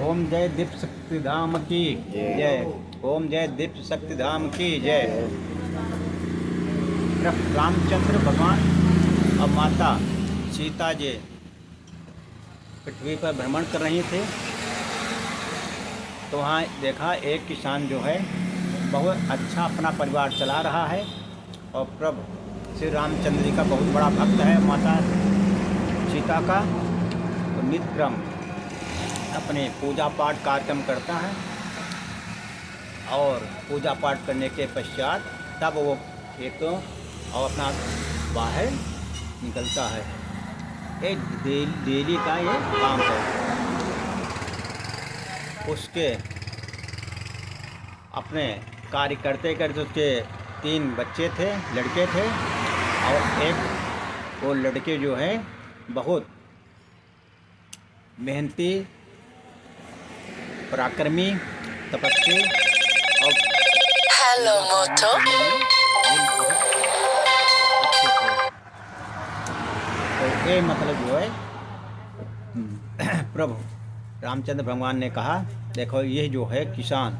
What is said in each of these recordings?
ओम जय दीप शक्ति धाम की जय। ओम जय दीप शक्ति धाम की जय। रामचंद्र भगवान और माता सीता जी पृथ्वी पर भ्रमण कर रही थे, तो वहाँ देखा एक किसान जो है बहुत अच्छा अपना परिवार चला रहा है और प्रभु श्री रामचंद्र जी का बहुत बड़ा भक्त है, माता सीता का। तो नित्य क्रम अपने पूजा पाठ कार्यक्रम करता है और पूजा पाठ करने के पश्चात तब वो खेतों और अपना बाहर निकलता है। एक डेली का ये काम है। उसके अपने कार्य करते करते उसके 3 बच्चे थे, लड़के थे, और एक वो लड़के जो है बहुत मेहनती, पराक्रमी, तपस्वी और हेलो मोटो। तो ये मतलब जो है प्रभु रामचंद्र भगवान ने कहा, देखो ये जो है किसान,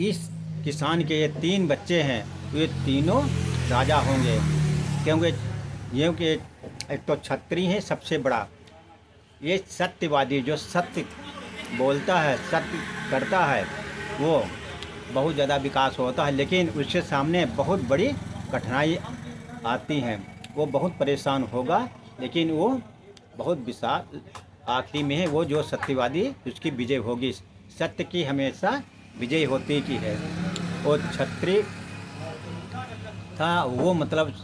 इस किसान के ये 3 बच्चे हैं, तो ये तीनों राजा होंगे, क्योंकि एक तो क्षत्रिय है सबसे बड़ा, ये सत्यवादी जो सत्य बोलता है, सत्य करता है, वो बहुत ज़्यादा विकास होता है। लेकिन उसके सामने बहुत बड़ी कठिनाई आती हैं, वो बहुत परेशान होगा, लेकिन वो बहुत विशाल आखिरी में है वो जो सत्यवादी, उसकी विजय होगी। सत्य की हमेशा विजय होती की है। वो क्षत्रिय था, वो मतलब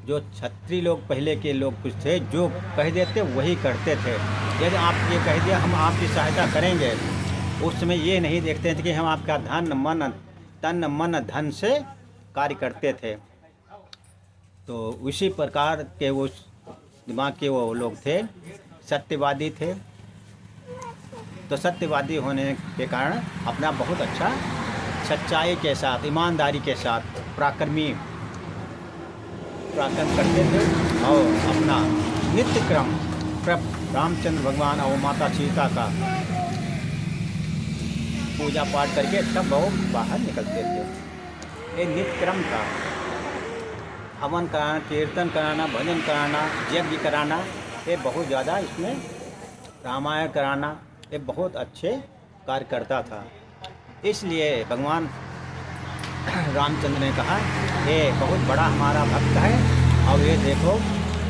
जो क्षत्रिय लोग पहले के लोग कुछ थे, जो कह देते वही करते थे। यदि आप ये कह दिया हम आपकी सहायता करेंगे, उस समय ये नहीं देखते थे कि हम आपका तन मन धन से कार्य करते थे। तो उसी प्रकार के वो दिमाग के वो लोग थे, सत्यवादी थे। तो सत्यवादी होने के कारण अपना बहुत अच्छा सच्चाई के साथ, ईमानदारी के साथ पराक्रम करते थे और अपना नित्य क्रम रामचंद्र भगवान और माता सीता का पूजा पाठ करके तब वो बाहर निकलते थे। ये नित्य क्रम था। हवन कराना, कीर्तन कराना, भजन कराना, यज्ञ कराना, ये बहुत ज़्यादा इसमें रामायण कराना, ये बहुत अच्छे कार्य करता था। इसलिए भगवान रामचंद्र ने कहा ये बहुत बड़ा हमारा भक्त है और ये देखो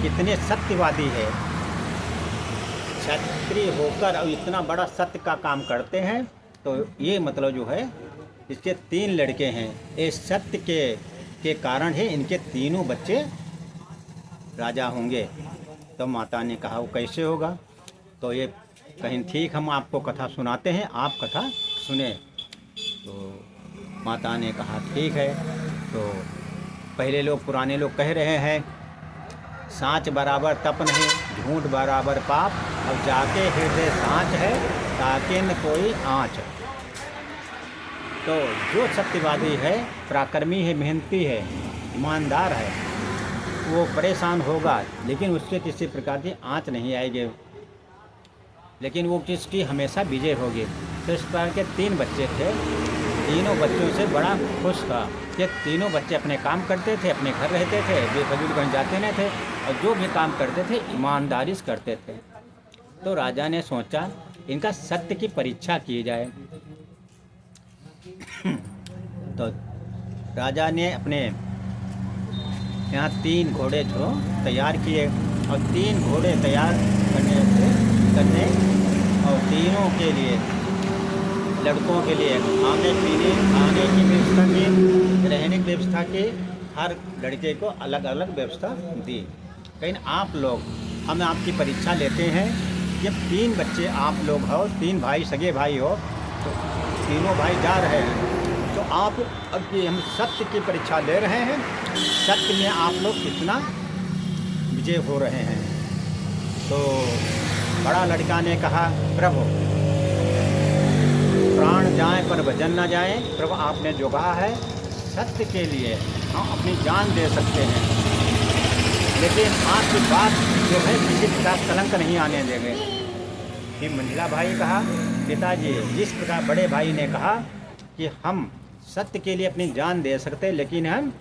कितने सत्यवादी है, क्षत्रिय होकर और इतना बड़ा सत्य का काम करते हैं। तो ये मतलब जो है इसके 3 लड़के हैं, ये सत्य के कारण ही इनके तीनों बच्चे राजा होंगे। तो माता ने कहा वो कैसे होगा? तो ये कहीं ठीक, हम आपको कथा सुनाते हैं, आप कथा सुने। तो माता ने कहा ठीक है। तो पहले लोग, पुराने लोग कह रहे हैं, सांच बराबर तप नहीं, झूठ बराबर पाप, अब जाके हृदय सांच है ताकि न कोई आँच। तो जो सत्यवादी है, पराक्रमी है, मेहनती है, ईमानदार है, वो परेशान होगा लेकिन उससे किसी प्रकार की आँच नहीं आएगी, लेकिन वो किसकी हमेशा विजय होगी। तो इस प्रकार के 3 बच्चे थे, तीनों बच्चों से बड़ा खुश था कि तीनों बच्चे अपने काम करते थे, अपने घर रहते थे, बेफजूल कहीं जाते नहीं थे और जो भी काम करते थे ईमानदारी से करते थे। तो राजा ने सोचा इनका सत्य की परीक्षा की जाए। तो राजा ने अपने यहाँ 3 घोड़े जो तैयार किए और 3 घोड़े तैयार करने और तीनों के लिए, लड़कों के लिए खाने पीने, खाने की व्यवस्था की, रहने की व्यवस्था की, हर लड़के को अलग अलग व्यवस्था दी। कहीं आप लोग, हम आपकी परीक्षा लेते हैं, जब 3 बच्चे आप लोग हो, 3 भाई, सगे भाई हो, तो तीनों भाई जा रहे हैं, तो आप अब कि हम सत्य की परीक्षा ले रहे हैं, सत्य में आप लोग कितना विजय हो रहे हैं। तो बड़ा लड़का ने कहा प्रभु प्राण जाए पर वजन न जाए, प्रभु आपने जो कहा है सत्य के लिए हम अपनी जान दे सकते हैं, लेकिन आपकी बात जो है किसी प्रकार कलंक नहीं आने देंगे। फिर मंझला भाई कहा, पिताजी जिस प्रकार बड़े भाई ने कहा कि हम सत्य के लिए अपनी जान दे सकते, लेकिन हम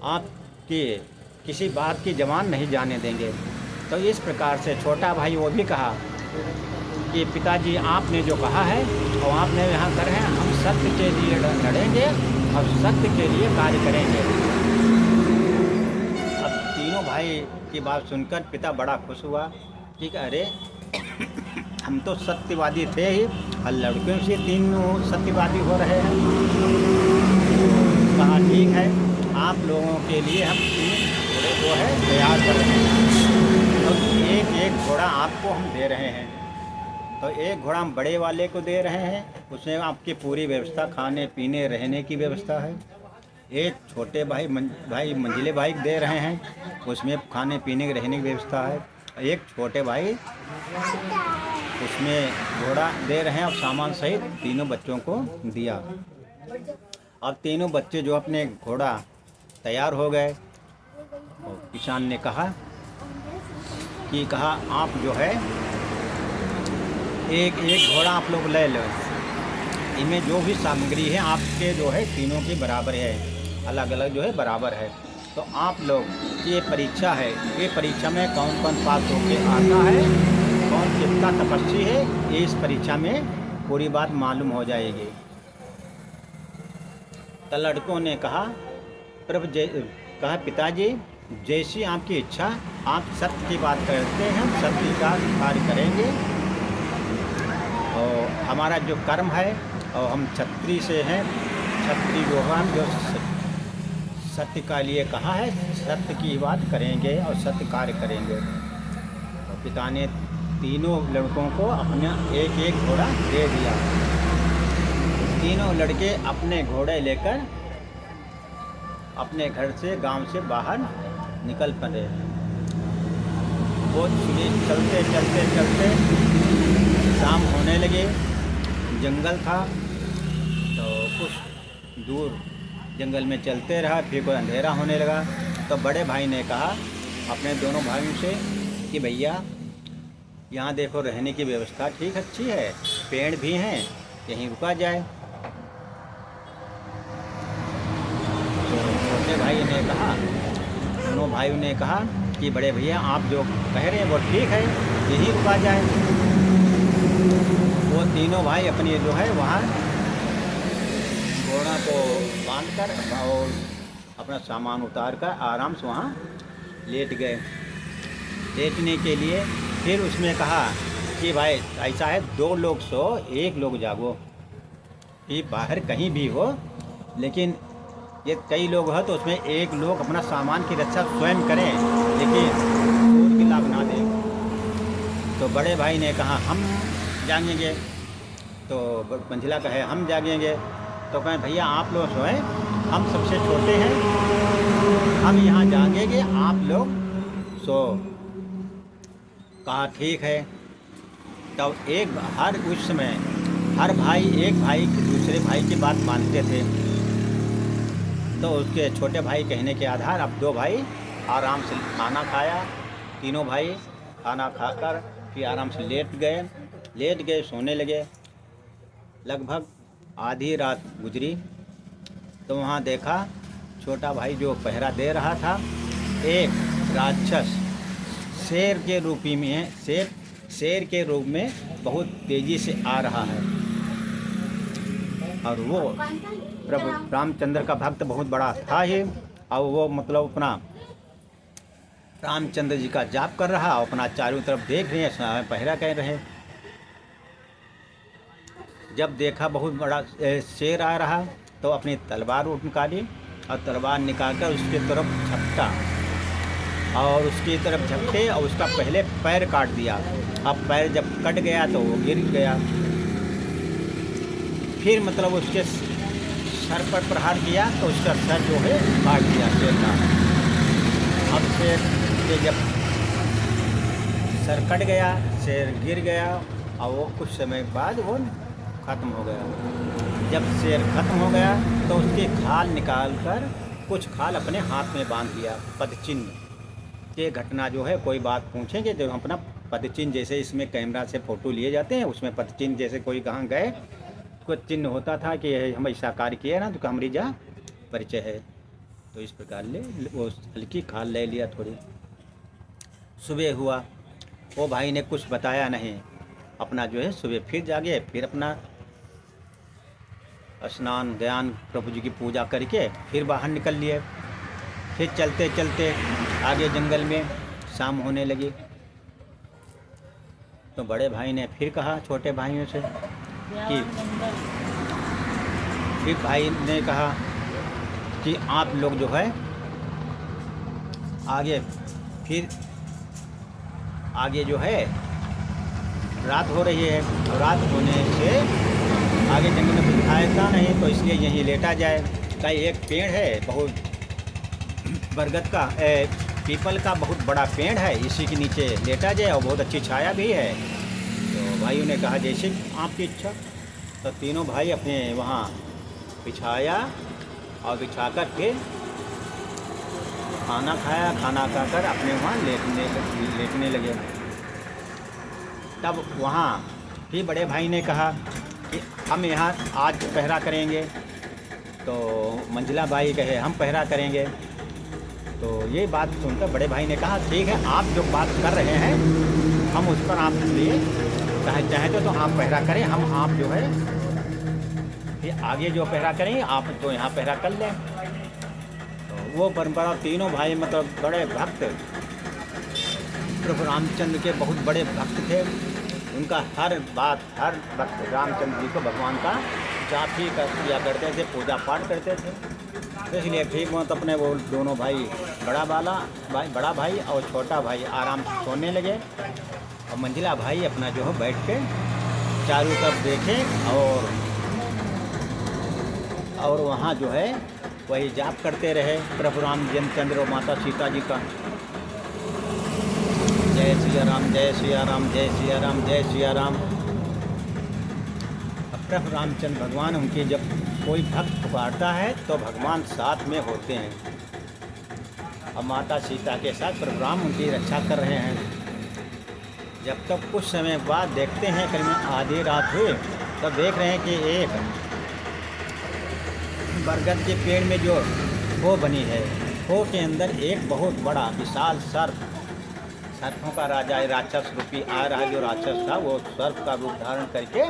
आपके किसी बात की जबान नहीं जाने देंगे। तो इस प्रकार से छोटा भाई वो भी कहा कि पिताजी आपने जो कहा है और आपने यहाँ कर है, हम सत्य के लिए लड़ेंगे और सत्य के लिए कार्य करेंगे। अब तीनों भाई की बात सुनकर पिता बड़ा खुश हुआ कि अरे हम तो सत्यवादी थे ही और लड़कियों से तीनों सत्यवादी हो रहे हैं। कहा ठीक है, आप लोगों के लिए हम 3 घोड़े जो है तैयार कर रहे हैं। तो एक एक घोड़ा आपको हम दे रहे हैं। तो एक घोड़ा हम बड़े वाले को दे रहे हैं, उसमें आपकी पूरी व्यवस्था, खाने पीने रहने की व्यवस्था है। एक छोटे भाई मंझले भाई को दे रहे हैं, उसमें खाने पीने रहने की व्यवस्था है। एक छोटे भाई उसमें घोड़ा दे रहे हैं और सामान सहित तीनों बच्चों को दिया। अब तीनों बच्चे जो अपने घोड़ा तैयार हो गए और किसान ने कहा आप जो है एक एक घोड़ा आप लोग ले लो, इनमें जो भी सामग्री है आपके जो है तीनों की बराबर है, अलग अलग जो है बराबर है। तो आप लोग ये परीक्षा है, ये परीक्षा में कौन कौन पास होके आता है, कौन कितना तपस्वी है, ये इस परीक्षा में पूरी बात मालूम हो जाएगी। तो लड़कों ने कहा प्रभु कहा पिताजी जैसी आपकी इच्छा, आप सत्य की बात करते हैं, सत्य का कार्य करेंगे। और हमारा जो कर्म है और हम क्षत्रिय से हैं, क्षत्रिय जो हम जो सत्य का लिए कहा है, सत्य की बात करेंगे और सत्य कार्य करेंगे। तो पिता ने तीनों लड़कों को अपना एक एक घोड़ा दे दिया। तीनों लड़के अपने घोड़े लेकर अपने घर से, गांव से बाहर निकल पड़े। वो चलते चलते चलते शाम होने लगे, जंगल था तो कुछ दूर जंगल में चलते रहा, फिर कोई अंधेरा होने लगा। तो बड़े भाई ने कहा अपने दोनों भाइयों से कि भैया यहाँ देखो रहने की व्यवस्था ठीक अच्छी है, पेड़ भी हैं, यहीं रुका जाए। तो छोटे भाई ने कहा, दोनों भाइयों ने कहा कि बड़े भैया आप जो कह रहे हैं वो ठीक है, यहीं रुका जाए। वो तीनों भाई अपनी जो है वहाँ घोड़ा को बांधकर और अपना सामान उतार कर आराम से वहाँ लेट गए। लेटने के लिए फिर उसमें कहा कि भाई ऐसा है 2 लोग सो 1 लोग जागो, कि बाहर कहीं भी हो, लेकिन ये कई लोग हो तो उसमें 1 लोग अपना सामान की रक्षा स्वयं करें, लेकिन दूर की लाभ ना दें। तो बड़े भाई ने कहा हम जागेंगे, तो मंझला कहे हम जागेंगे। तो कहें भैया आप लोग सोएं, हम सबसे छोटे हैं, हम यहाँ जागेंगे, आप लोग सो। कहा ठीक है। तब हर उस समय हर भाई एक भाई दूसरे भाई की बात मानते थे। तो उसके छोटे भाई कहने के आधार अब 2 भाई आराम से खाना खाया। तीनों भाई खाना खाकर फिर आराम से लेट गए, सोने लगे। लगभग आधी रात गुजरी तो वहाँ देखा छोटा भाई जो पहरा दे रहा था, एक राक्षस शेर के रूपी में है, शेर के रूप में बहुत तेजी से आ रहा है। और वो प्रभु रामचंद्र का भक्त बहुत बड़ा था ही, और वो मतलब अपना रामचंद्र जी का जाप कर रहा, अपना चारों तरफ देख रहे हैं, पहरा कह रहे। जब देखा बहुत बड़ा शेर आ रहा तो अपनी तलवार निकाली और तलवार निकालकर उसकी तरफ झपटा और उसकी तरफ झपटे और उसका पहले पैर काट दिया। अब पैर जब कट गया तो वो गिर गया। फिर मतलब उसके सर पर प्रहार किया तो उसका सर जो है काट दिया शेर का। अब शेर के जब सर कट गया, शेर गिर गया और वो कुछ समय बाद वो ख़त्म हो गया। जब शेर ख़त्म हो गया तो उसकी खाल निकालकर कुछ खाल अपने हाथ में बांध लिया, पदचिन्ह। ये घटना जो है कोई बात पूछेंगे तो हम अपना पदचिन्ह जैसे इसमें कैमरा से फ़ोटो लिए जाते हैं, उसमें पदचिन्ह जैसे कोई कहाँ गए कुछ चिन्ह होता था कि हम ऐसा कार्य किए ना तो हमारी जा परिचय है। तो इस प्रकार ले वो हल्की खाल ले लिया थोड़ी। सुबह हुआ, वो भाई ने कुछ बताया नहीं, अपना जो है सुबह फिर जागे, फिर अपना स्नान ध्यान प्रभु जी की पूजा करके फिर बाहर निकल लिए। फिर चलते चलते आगे जंगल में शाम होने लगी। तो बड़े भाई ने फिर कहा छोटे भाइयों से कि फिर भाई ने कहा कि आप लोग जो है आगे जो है रात हो रही है, और रात होने से आगे जंगल में कुछ खाएगा नहीं, तो इसलिए यहीं लेटा जाए। कहीं एक पेड़ है बहुत बरगद का पीपल का बहुत बड़ा पेड़ है, इसी के नीचे लेटा जाए और बहुत अच्छी छाया भी है। तो भाइयों ने कहा जैसे आपकी इच्छा। तो तीनों भाई अपने वहाँ बिछाया और बिछा कर के खाना खाया, खाना खाकर अपने वहाँ लेटने लगे। तब वहाँ फिर बड़े भाई ने कहा कि हम यहाँ आज पहरा करेंगे। तो मंझला भाई कहे हम पहरा करेंगे। तो ये बात सुनकर बड़े भाई ने कहा ठीक है, आप जो बात कर रहे हैं हम उस पर आप लिए चाहे तो आप पहरा करें, हम आप जो है फिर आगे जो पहरा करेंगे आप तो यहाँ पहरा कर लें। तो वो परंपरा तीनों भाई मतलब बड़े भक्त प्रभु रामचंद्र के बहुत बड़े भक्त थे। उनका हर बात हर वक्त रामचंद्र जी को भगवान का जाप ही किया करते थे, पूजा पाठ करते थे। तो इसलिए ठीक मत अपने वो दोनों भाई बड़ा भाई और छोटा भाई आराम से सोने लगे, और मंझला भाई अपना जो है बैठ के चारों तरफ देखे और वहाँ जो है वही जाप करते रहे प्रभु रामचंद्र और माता सीता जी का। जय सिया राम जय सिया राम जय सिया राम जय सिया राम। प्रभु रामचंद्र भगवान उनकी जब कोई भक्त पुकारता है तो भगवान साथ में होते हैं, और माता सीता के साथ प्रभु राम उनकी रक्षा कर रहे हैं। जब तक कुछ समय बाद देखते हैं करीब आधी रात हुई, तब देख रहे हैं कि एक बरगद के पेड़ में जो खो बनी है, खो के अंदर एक बहुत बड़ा विशाल सर्पों का राजा राक्षस रूपी आ रहा है। जो राक्षस था वो सर्प का रूप धारण करके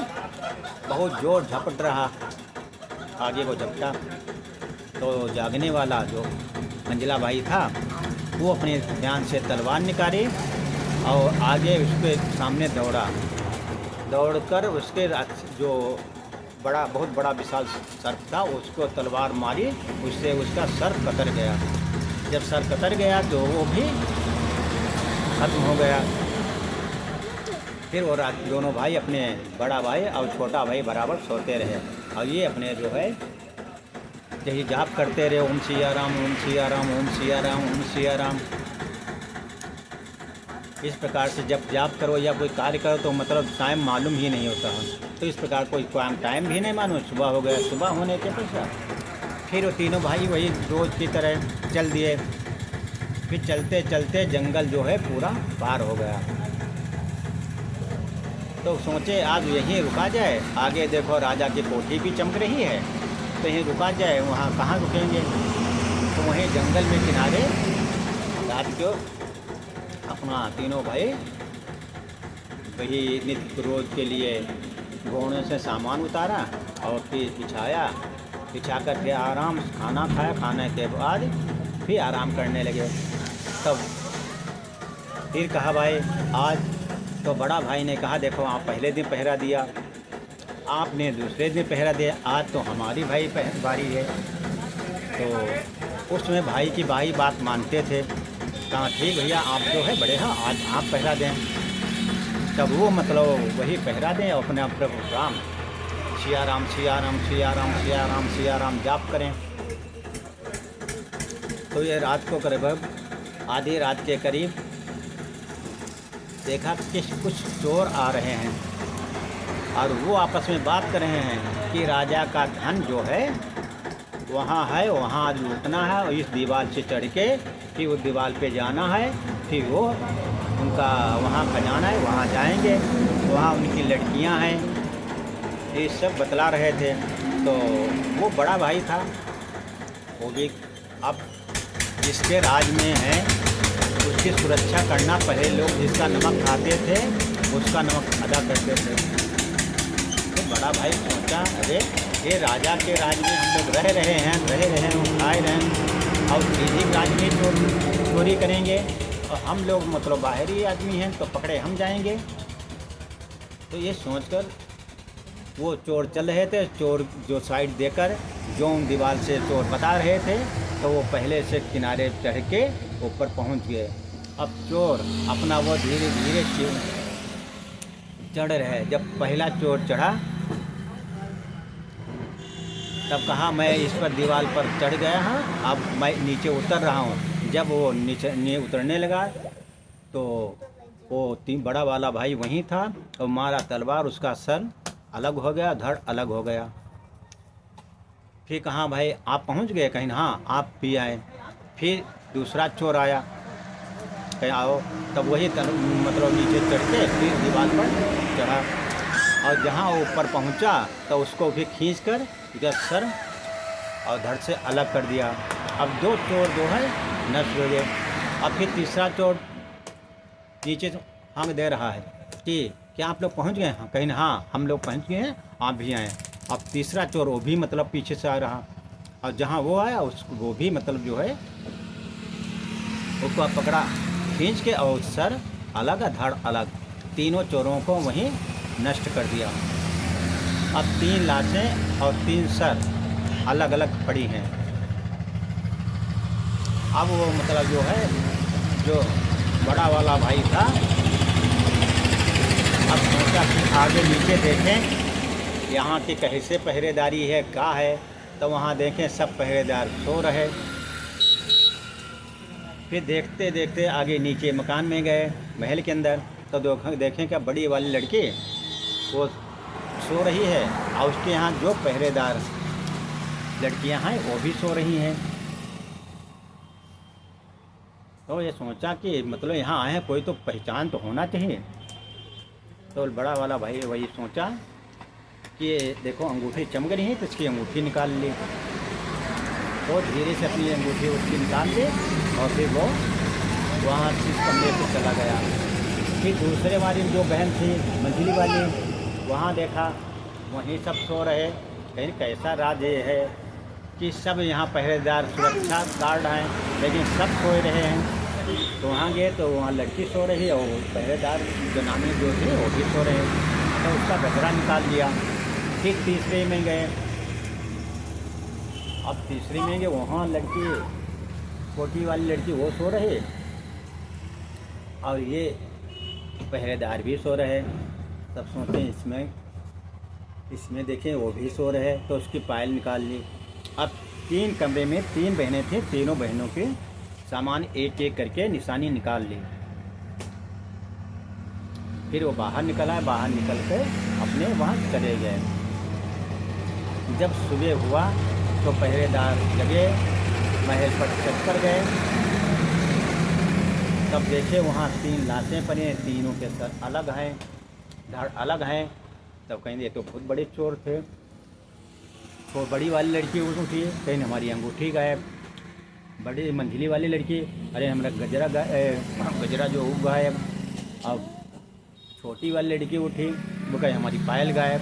बहुत जोर झपट रहा, आगे वो झपटा। तो जागने वाला जो मंझला भाई था वो अपने ध्यान से तलवार निकाली और आगे उसके सामने दौड़कर उसके जो बहुत बड़ा विशाल सर्प था उसको तलवार मारी, उससे उसका सर कतर गया। जब सर कतर गया तो वो भी खत्म हो गया। फिर वो दोनों भाई अपने बड़ा भाई और छोटा भाई बराबर सोते रहे, और ये अपने जो है यही जाप करते रहे ओम सिया राम ओम सिया राम ओम सिया राम ओम सिया राम। इस प्रकार से जब जाप करो या कोई कार्य करो तो मतलब टाइम मालूम ही नहीं होता है। तो इस प्रकार कोई टाइम भी नहीं मालूम, सुबह हो गया। सुबह होने के पश्चात फिर वो तीनों भाई वही रोज़ की तरह चल दिए। फिर चलते चलते जंगल जो है पूरा पार हो गया। तो सोचे आज यहीं रुका जाए, आगे देखो राजा की कोठी भी चमक रही है, तो यहीं रुका जाए। वहाँ कहाँ रुकेंगे, तो वहीं जंगल में किनारे रात को अपना तीनों भाई वही नित्य रोज के लिए घोड़े से सामान उतारा और फिर बिछा कर के आराम खाना खाया। खाने के बाद फिर आराम करने लगे। तब फिर कहा भाई आज तो बड़ा भाई ने कहा देखो आप पहले दिन पहरा दिया, आपने दूसरे दिन पहरा दिया, आज तो हमारी भाई बारी है। तो उसमें भाई की बात मानते थे। कहा ठीक भैया आप जो है बड़े हैं, आज आप पहरा दें। तब वो मतलब वही पहरा दें और अपने प्रभु राम सिया राम सिया राम सिया राम सिया राम सिया राम जाप करें। तो ये रात को करीब आधी रात के करीब देखा कि कुछ चोर आ रहे हैं और वो आपस में बात कर रहे हैं कि राजा का धन जो है वहाँ है, वहाँ लूटना है और इस दीवार से चढ़ के फिर उस दीवार पे जाना है, फिर वो उनका वहाँ खजाना है, वहाँ जाएंगे, वहाँ उनकी लड़कियाँ हैं, ये सब बतला रहे थे। तो वो बड़ा भाई था, वो भी अब जिसके राज में है उसकी सुरक्षा करना, पहले लोग जिसका नमक खाते थे उसका नमक अदा करते थे। तो बड़ा भाई सोचा, अरे ये राजा के राज में हम लोग रह रहे हैं, खाए रहे हैं, और किसी राज में चोरी करेंगे और हम लोग मतलब बाहरी आदमी हैं तो पकड़े हम जाएंगे। तो ये सोचकर वो चोर चल रहे थे, चोर जो साइड देकर जो उन दीवार से चोर बता रहे थे, तो वो पहले से किनारे चढ़ के ऊपर पहुंच गए। अब चोर अपना वो धीरे धीरे चढ़ रहे। जब पहला चोर चढ़ा तब कहा मैं इस पर दीवार पर चढ़ गया हाँ, अब मैं नीचे उतर रहा हूँ। जब वो नीचे उतरने लगा तो वो बड़ा वाला भाई वहीं था और मारा तलवार, उसका सर अलग हो गया, धड़ अलग हो गया। फिर कहा भाई आप पहुंच गए? कहीं हाँ आप भी आए। फिर दूसरा चोर आया, कहीं आओ। तब वही मतलब नीचे चढ़ के फिर दीवार पर चढ़ा, और जहाँ वो ऊपर पहुंचा तो उसको भी खींच कर उसका सर और धड़ से अलग कर दिया। अब दो चोर जो है नष्ट हो गए। अब फिर तीसरा चोर नीचे हांग दे रहा है कि क्या आप लोग पहुंच गए? हाँ, कहीं हाँ हम लोग पहुंच गए हैं, आप भी आए। अब तीसरा चोर वो भी मतलब पीछे से आ रहा, और जहाँ वो आया उसको वो भी मतलब जो है उसको पकड़ा खींच के, और सर अलग धड़ अलग, तीनों चोरों को वहीं नष्ट कर दिया। अब 3 लाशें और 3 सर अलग अलग पड़ी हैं। अब वो मतलब जो है जो बड़ा वाला भाई था, अब सोचा कि आगे नीचे देखें यहाँ की कैसे पहरेदारी है, क्या है। तो वहाँ देखें सब पहरेदार सो रहे। फिर देखते देखते आगे नीचे मकान में गए, महल के अंदर, तो देखें क्या बड़ी वाली लड़की वो सो रही है, और उसके यहाँ जो पहरेदार लड़कियाँ हैं वो भी सो रही हैं। तो ये सोचा कि मतलब यहाँ आए हैं, कोई तो पहचान तो होना चाहिए। तो बड़ा वाला भाई वही सोचा कि देखो अंगूठी चमक रही है, तो इसकी अंगूठी निकाल ली। तो धीरे से अपनी अंगूठी उसकी निकाल ली, और फिर वो वहाँ इस कमरे से चला गया। फिर दूसरे वाली जो बहन थी मंझली वाली, वहाँ देखा वहीं सब सो रहे। कहीं कैसा राज ये है कि सब यहाँ पहरेदार सुरक्षा गार्ड हैं, लेकिन सब सो रहे हैं। तो वहाँ गए तो वहाँ लड़की सो रही है, और पहरेदार जनानी जो थे वो भी सो रहे हैं। तो उसका गजरा निकाल दिया। फिर तीसरे में गए, अब तीसरे में गए, वहाँ लड़की छोटी वाली लड़की वो सो रही, और ये पहरेदार भी सो रहे। सब सोते हैं इसमें देखें वो भी सो रहे। तो उसकी पायल निकाल ली। अब 3 कमरे में 3 बहनें थी, तीनों बहनों के सामान एक एक करके निशानी निकाल ली। फिर वो बाहर निकला, बाहर निकल कर अपने वहाँ चले गए। जब सुबह हुआ तो पहरेदार जगे, महल पर छत पर गए, तब देखे वहाँ 3 लाशें पड़ी हैं, तीनों के सर अलग हैं, धड़ अलग हैं। तब कहेंगे ये तो बहुत बड़े चोर थे। तो बड़ी वाली लड़की उठी, कहीं हमारी अंगूठी गायब। बड़ी मंझली वाली लड़की, अरे हमारा गजरा जो गायब। अब छोटी वाली लड़की उठी, वो कहे हमारी पायल गायब।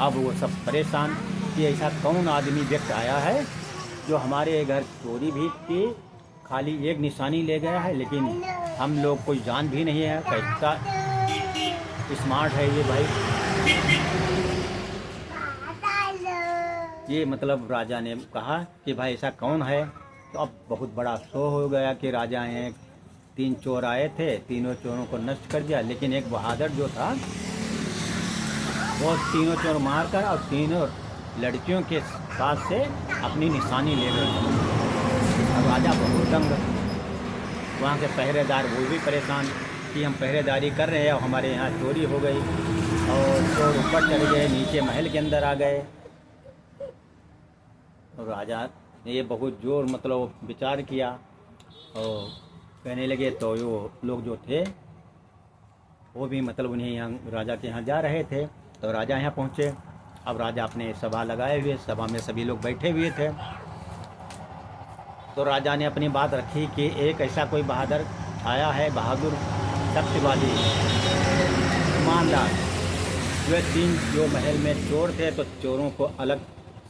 अब वो सब परेशान कि ऐसा कौन आदमी व्यक्ति आया है जो हमारे घर चोरी भी की, खाली एक निशानी ले गया है, लेकिन हम लोग कोई जान भी नहीं है। कैसा स्मार्ट है ये भाई। ये मतलब राजा ने कहा कि भाई ऐसा कौन है। तो अब बहुत बड़ा शो हो गया कि राजा हैं, 3 चोर आए थे, तीनों चोरों को नष्ट कर दिया, लेकिन एक बहादुर जो था वो तीनों चोर मार कर और तीनों लड़कियों के पास से अपनी निशानी ले गए। अब राजा बहुत दंग। वहाँ के पहरेदार वो भी परेशान कि हम पहरेदारी कर रहे हैं और हमारे यहाँ चोरी हो गई, और चोर ऊपर चढ़ गए, नीचे महल के अंदर आ गए। और राजा ने ये बहुत जोर मतलब विचार किया और कहने लगे। तो वो लोग जो थे वो भी मतलब उन्हें यहाँ राजा के यहाँ जा रहे थे। तो राजा यहाँ पहुँचे। अब राजा अपने सभा लगाए हुए, सभा में सभी लोग बैठे हुए थे। तो राजा ने अपनी बात रखी कि एक ऐसा कोई बहादुर आया है, बहादुर सत्यवादी ईमानदार, जो तीन जो महल में चोर थे तो चोरों को अलग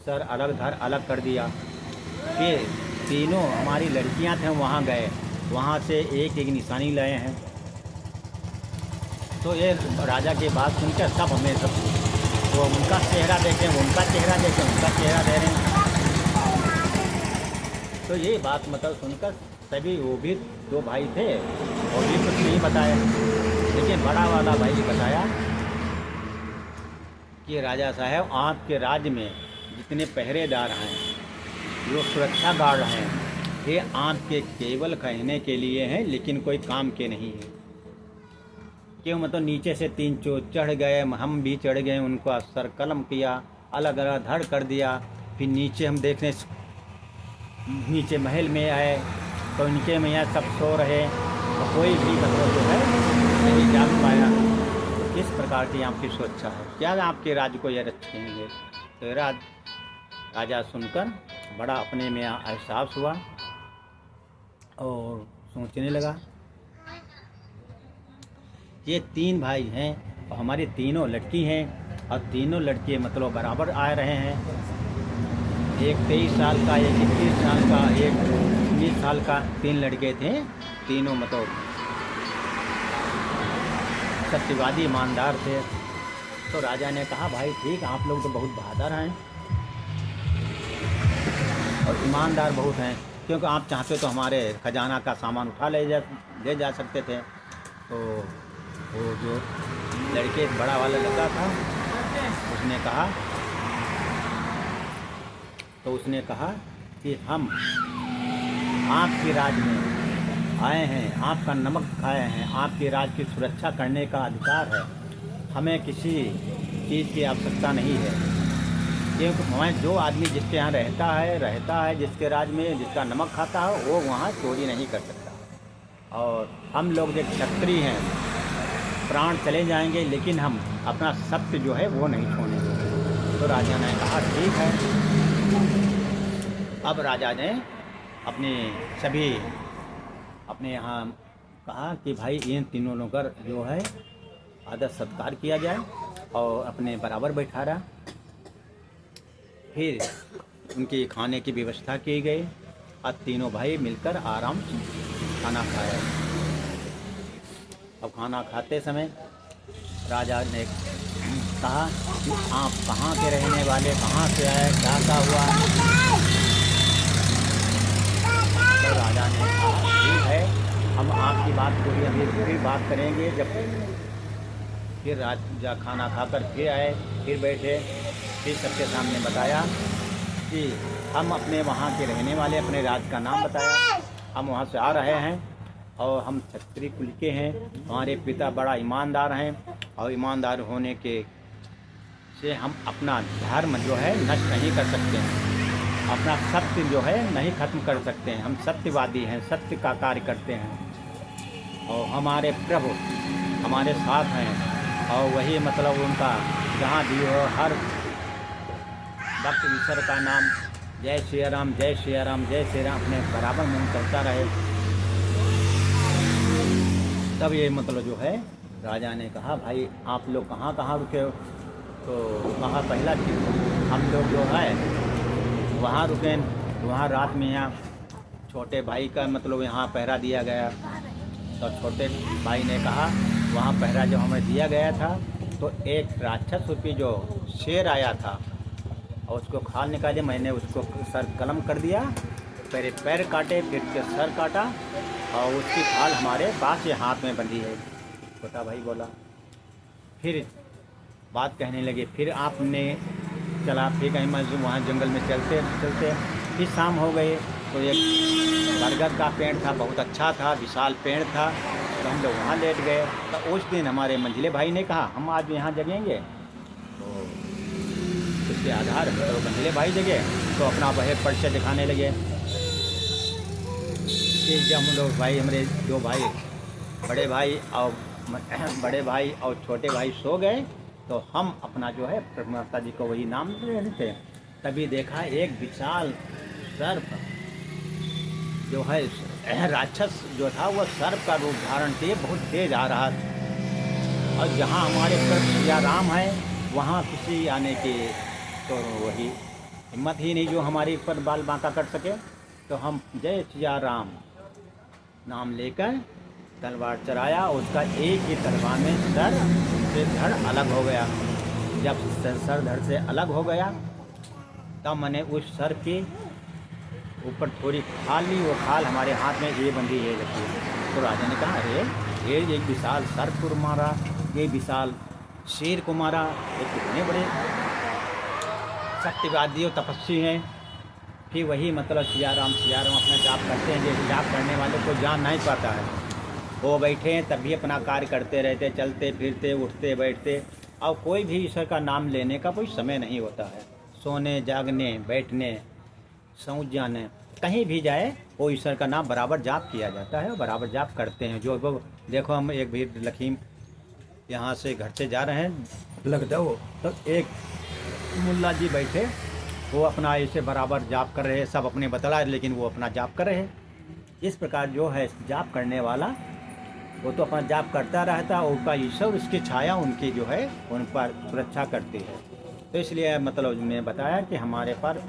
सर अलग धर अलग कर दिया। फिर तीनों हमारी लड़कियां थे वहाँ गए, वहाँ से एक एक निशानी लाए हैं। तो ये राजा की बात सुनकर सब हमें सब वो उनका चेहरा देखें, उनका चेहरा देखें, उनका चेहरा दे रहे हैं। तो ये बात मतलब सुनकर सभी, वो भी दो भाई थे, वो भी कुछ नहीं बताया, लेकिन बड़ा वाला भाई बताया कि राजा साहब आपके राज्य में जितने पहरेदार हैं, जो सुरक्षा गार्ड हैं, ये आपके केवल कहने के लिए हैं, लेकिन कोई काम के नहीं है। क्यों मतलब नीचे से तीन चोर चढ़ गए, हम भी चढ़ गए, उनको सर कलम किया, अलग अलग धड़ कर दिया। फिर नीचे हम देखने नीचे महल में आए तो उनके में यहाँ सब सो रहे, तो कोई भी मतलब जो है नहीं जाग पाया। तो किस प्रकार की आपकी सोचा है, क्या आपके राज्य को ये रखेंगे? तो राजा सुनकर बड़ा अपने में एहसास हुआ और सोचने लगा, ये तीन भाई हैं और हमारी तीनों लड़की हैं, और तीनों लड़के मतलब बराबर आ रहे हैं। एक 23 साल का, एक 21 साल का, एक 19 साल का, तीन लड़के थे, तीनों मतलब सत्यवादी ईमानदार थे। तो राजा ने कहा भाई ठीक, आप लोग तो बहुत बहादुर हैं और ईमानदार बहुत हैं, क्योंकि आप चाहते तो हमारे खजाना का सामान उठा ले जा सकते थे। तो वो जो लड़के बड़ा वाला लड़का था उसने कहा कि हम आपके राज्य में आए हैं, आपका नमक खाए हैं, आपके राज्य की सुरक्षा करने का अधिकार है, हमें किसी चीज़ की आवश्यकता नहीं है। क्योंकि हमें जो आदमी जिसके यहाँ रहता है, जिसके राज्य में जिसका नमक खाता है, वो वहाँ चोरी नहीं कर सकता। और हम लोग जो क्षत्रिय हैं, प्राण चले जाएंगे लेकिन हम अपना सत्य जो है वो नहीं छोड़ेंगे। तो राजा ने कहा ठीक है। अब राजा ने अपने यहाँ कहा कि भाई इन तीनों लोगों का जो है आदर सत्कार किया जाए और अपने बराबर बैठा रहा। फिर उनके खाने की व्यवस्था की गई और तीनों भाई मिलकर आराम से खाना खाया। अब खाना खाते समय राजा ने कहा कि आप कहाँ के रहने वाले, कहाँ से आए, क्या हुआ? तो राजा ने कहा ठीक है, हम आपकी बात पूरी अभी फिर बात करेंगे। जब फिर राजा खाना खाकर फिर आए, फिर बैठे, फिर सबके सामने बताया कि हम अपने वहाँ के रहने वाले, अपने राज्य का नाम बताया, हम वहाँ से आ रहे हैं और हम क्षत्रिय कुल के हैं, हमारे पिता बड़ा ईमानदार हैं और ईमानदार होने के से हम अपना धर्म जो है नष्ट नहीं कर सकते हैं, अपना सत्य जो है नहीं खत्म कर सकते हैं। हम सत्यवादी हैं, सत्य का कार्य करते हैं और हमारे प्रभु हमारे साथ हैं। और वही मतलब उनका जहाँ भी हो हर वक्त ईश्वर का नाम जय श्री राम, जय श्री राम, जय श्री राम अपने बराबर मन चलता रहे। तब ये मतलब जो है राजा ने कहा भाई आप लोग कहाँ कहाँ रुके हो? तो वहाँ पहला चीज़ हम लोग जो है वहाँ रुके, वहाँ रात में यहाँ छोटे भाई का मतलब यहाँ पहरा दिया गया। तो छोटे भाई ने कहा वहाँ पहरा जो हमें दिया गया था तो एक राक्षस रूपी जो शेर आया था और उसको खाल निकाले, मैंने उसको सर कलम कर दिया, पहले पैर काटे फिर उसके सर काटा और उसकी खाल हमारे पास ये हाथ में बंधी है। छोटा भाई बोला। फिर बात कहने लगे, फिर आपने चला, फिर कहीं मैं वहाँ जंगल में चलते चलते फिर शाम हो गई तो एक बरगद का पेड़ था, बहुत अच्छा था, विशाल पेड़ था, तो हम लोग वहाँ लेट गए। तो उस दिन हमारे मंझले भाई ने कहा हम आज यहाँ जगेंगे, तो उसके आधार पर तो मंझले भाई जगे तो अपना वह परिचय दिखाने लगे कि जब हम लोग भाई, हमारे दो भाई, बड़े भाई और बड़े भाई और छोटे भाई सो गए तो हम अपना जो है माता जी को वही नाम ले रहे थे। तभी देखा एक विशाल सर्प जो है राक्षस जो था वह सर्प का रूप धारण किए बहुत तेज आ रहा था। और जहाँ हमारे प्रभु सिया राम है वहाँ किसी आने की तो वही हिम्मत ही नहीं जो हमारे ऊपर बाल बांका कर सके। तो हम जय सिया राम नाम लेकर तलवार चलाया। उसका एक ही तलवार में सर से धड़ अलग हो गया। जब सर धड़ से अलग हो गया तब मैंने उस सर के ऊपर थोड़ी खाल ली। वो खाल हमारे हाथ में ये बंदी ये रखी। तो राजा ने कहा अरे ये एक विशाल सर्प को मारा, ये विशाल शेर को मारा, ये कितने बड़े सत्यवादी और तपस्वी हैं। फिर वही मतलब सिया राम अपना जाप करते हैं। जैसे जाप करने वाले को जान नहीं पाता है, वो बैठे हैं तब भी अपना कार्य करते रहते, चलते फिरते उठते बैठते। और कोई भी ईश्वर का नाम लेने का कोई समय नहीं होता है। सोने जागने बैठने सो जाने कहीं भी जाए वो ईश्वर का नाम बराबर जाप किया जाता है, बराबर जाप करते हैं। जो वो देखो हम एक भी लखीम यहाँ से घर से जा रहे हैं लखनऊ, तो एक मुल्ला जी बैठे वो अपना ऐसे बराबर जाप कर रहे हैं। सब अपने बतलाए लेकिन वो अपना जाप कर रहे हैं। इस प्रकार जो है जाप करने वाला वो तो अपना जाप करता रहता है, उनका ईश्वर उसकी छाया उनकी जो है उन पर सुरक्षा करती है। तो इसलिए मतलब मैं बताया कि हमारे पर